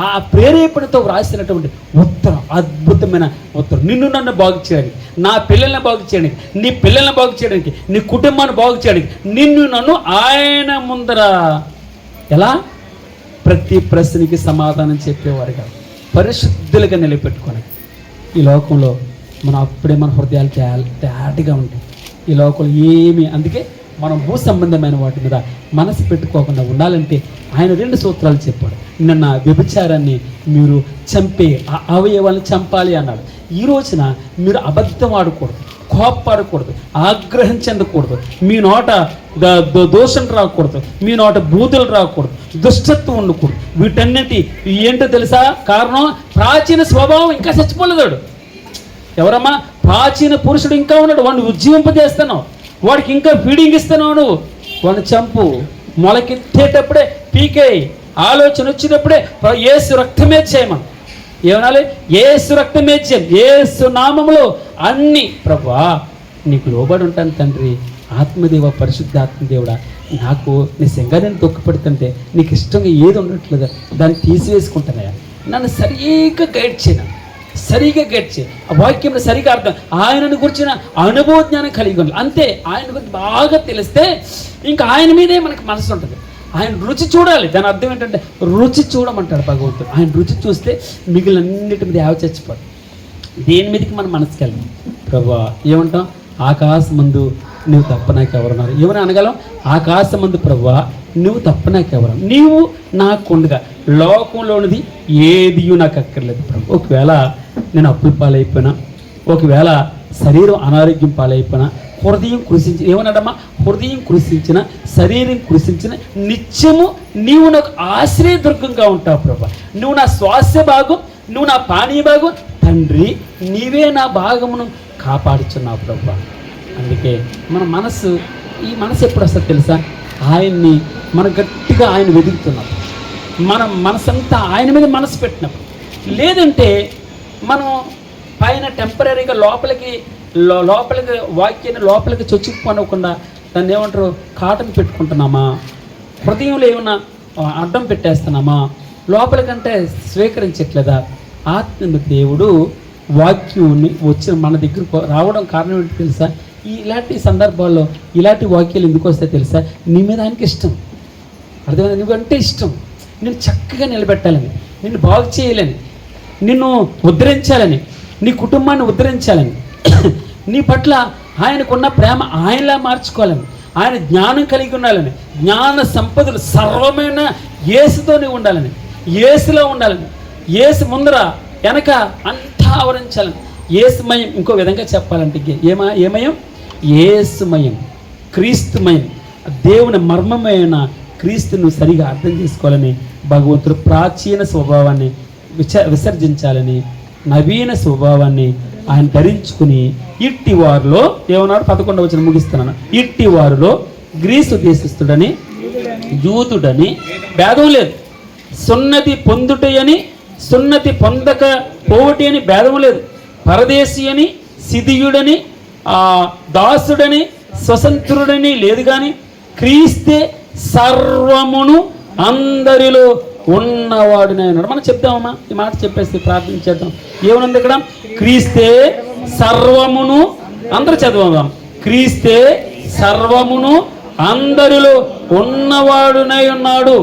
ఆ ప్రేరేపణతో వ్రాసినటువంటి ఉత్తరం, అద్భుతమైన ఉత్తరం. నిన్ను నన్ను బాగు చేయడానికి, నా పిల్లల్ని బాగు చేయడానికి, నీ పిల్లల్ని బాగు చేయడానికి, నీ కుటుంబాన్ని బాగు చేయడానికి, నిన్ను నన్ను ఆయన ముందర ఎలా ప్రతి ప్రశ్నకి సమాధానం చెప్పేవారుగా పరిశుద్ధులుగా నిలబెట్టుకోవాలి. ఈ లోకంలో మనం అప్పుడే మన హృదయాలు తేటగా ఉంటాయి. ఈ లోకంలో ఏమి, అందుకే మనం భూ సంబంధమైన వాటి మీద మనసు పెట్టుకోకుండా ఉండాలంటే ఆయన 2 సూత్రాలు చెప్పాడు. నిన్న వ్యభిచారాన్ని మీరు చంపే ఆ అవయవాలను చంపాలి అన్నాడు. ఈ రోజున మీరు అబద్ధం ఆడకూడదు, కోప్పడకూడదు, ఆగ్రహం చెందకూడదు, మీ నోట దోషం రాకూడదు, మీ నోట బూతులు రాకూడదు, దుష్టత్వం ఉండకూడదు. వీటన్నిటి ఏంటో తెలుసా కారణం? ప్రాచీన స్వభావం ఇంకా చచ్చిపోలేదాడు. ఎవరమ్మా? ప్రాచీన పురుషుడు ఇంకా ఉన్నాడు, వాడిని ఉజ్జీవింపజేస్తున్నావు, వాడికి ఇంకా ఫీడింగ్ ఇస్తున్నావు. నువ్వు వాడిని చంపు, మొలకెత్తేటప్పుడే పీకే, ఆలోచన వచ్చినప్పుడే యేసు రక్తమే చేయమని ఏమనాలి? యేసు రక్తమే చేయం, యేసు నామములో అన్ని ప్రభువా నీకు లోబడి ఉంటాను తండ్రి. ఆత్మదేవ, పరిశుద్ధాత్మదేవుడా, నాకు నిజంగా నేను తొక్కుపెడుతుంటే నీకు ఇష్టంగా ఏది ఉండట్లేదు దాన్ని తీసివేసుకుంటానయ్యా. నన్ను సరిగ్గా గైడ్ చేయను, సరిగా గైడ్ చేయి. ఆ వాక్యం సరిగా అర్థం, ఆయనను గురించిన అనుభవ జ్ఞానం కలిగి ఉండాలి. అంతే, ఆయన గురించి బాగా తెలిస్తే ఇంకా ఆయన మీదే మనకు మనసు ఉంటుంది. ఆయన రుచి చూడాలి. దాని అర్థం ఏంటంటే రుచి చూడమంటాడు భగవంతుడు. ఆయన రుచి చూస్తే మిగిలినన్నిటి మీద చచ్చిపోదు. దేని మీదకి మనం మనసుకి వెళ్ళాం? ప్రభా ఏమంటాం? ఆకాశమందు నువ్వు తప్ప నాకు ఎవరున్నారు? ఎవరు అనగలం? ఆకాశమందు ప్రభా నువ్వు తప్ప నాకు ఎవరు? నీవు నాకు ఉండగా లోకంలోనిది ఏది నాకు అక్కర్లేదు ప్రభు. ఒకవేళ నేను అప్పుల పాలైపోయినా, ఒకవేళ శరీరం అనారోగ్యం పాలైపోయినా, హృదయం కృషించిన, ఏమన్నాడమ్మా? హృదయం కృషించిన, శరీరం కృషించిన, నిత్యము నీవు నాకు ఆశ్రయదుర్గంగా ఉంటావు ప్రభా. నువ్వు నా స్వాస్థ్య భాగం, నువ్వు నా పానీయ భాగం తండ్రి, నీవే నా భాగమును కాపాడుచున్నావు ప్రభా. అందుకే మన మనసు, ఈ మనసు ఎప్పుడు వస్తుంది తెలుసా? ఆయన్ని మనం గట్టిగా ఆయన వెతుకుతున్నప్పుడు, మనం మనసంతా ఆయన మీద మనసు పెట్టినప్పుడు. లేదంటే మనం పైన టెంపరీగా లోపలికి వాక్యాన్ని లోపలికి చొచ్చుకుపోనకుండా దాన్ని ఏమంటారు, కాటన్ పెట్టుకుంటున్నామా, హృదయంలో ఏమన్నా అడ్డం పెట్టేస్తున్నామా, లోపలికంటే స్వీకరించట్లేదా? ఆత్మ దేవుడు వాక్యాన్ని వచ్చిన మన దగ్గరకు రావడం కారణం ఏంటి తెలుసా? ఇలాంటి సందర్భాల్లో ఇలాంటి వాక్యాలు ఎందుకు వస్తాయి తెలుసా? నీ మీద ఆయనకి ఇష్టం, అర్థమైంది? నువ్వంటే ఇష్టం, నిన్ను చక్కగా నిలబెట్టాలని, నిన్ను బాగు చేయాలని, నిన్ను ఉద్ధరించాలని, నీ కుటుంబాన్ని ఉద్ధరించాలని, నీ పట్ల ఆయనకున్న ప్రేమ ఆయనలా మార్చుకోవాలని, ఆయన జ్ఞానం కలిగి ఉండాలని, జ్ఞాన సంపదలు సర్వమైన యేసుతో నీవు ఉండాలని, యేసులో ఉండాలని, యేసు ముందర వెనక అంతా ఆవరించాలని, యేసుమయం. ఇంకో విధంగా చెప్పాలంటే ఏమయం? యేసుమయం, క్రీస్తుమయం, దేవుని మర్మమైన క్రీస్తును సరిగా అర్థం చేసుకోవాలని, భగవంతుడు ప్రాచీన స్వభావాన్ని విసర్జించాలని, నవీన స్వభావాన్ని ఆయన ధరించుకుని ఇట్టి వారిలో ఏమన్నాడు? 11వ వచనం ముగిస్తున్నాను. ఇట్టి వారిలో గ్రీసు దేశస్థుడని యూదుడని భేదం లేదు, సున్నతి పొందుటయని సున్నతి పొందక పోవటి అని భేదం లేదు, పరదేశి అని సిధియుడని దాసుడని స్వతంత్రుడని లేదు, కానీ క్రీస్తే సర్వమును అందరిలో ఉన్నవాడునే అన్నాడు. మనం చెప్తామమ్మా, ఈ మాట చెప్పేసి ప్రార్థన చేద్దాం. ఏమనుంది ఇక్కడ? క్రీస్తే సర్వమును, అందరూ చదవదాం. క్రీస్తే సర్వమును అందరిలో ఉన్నవాడునై ఉన్నాడు.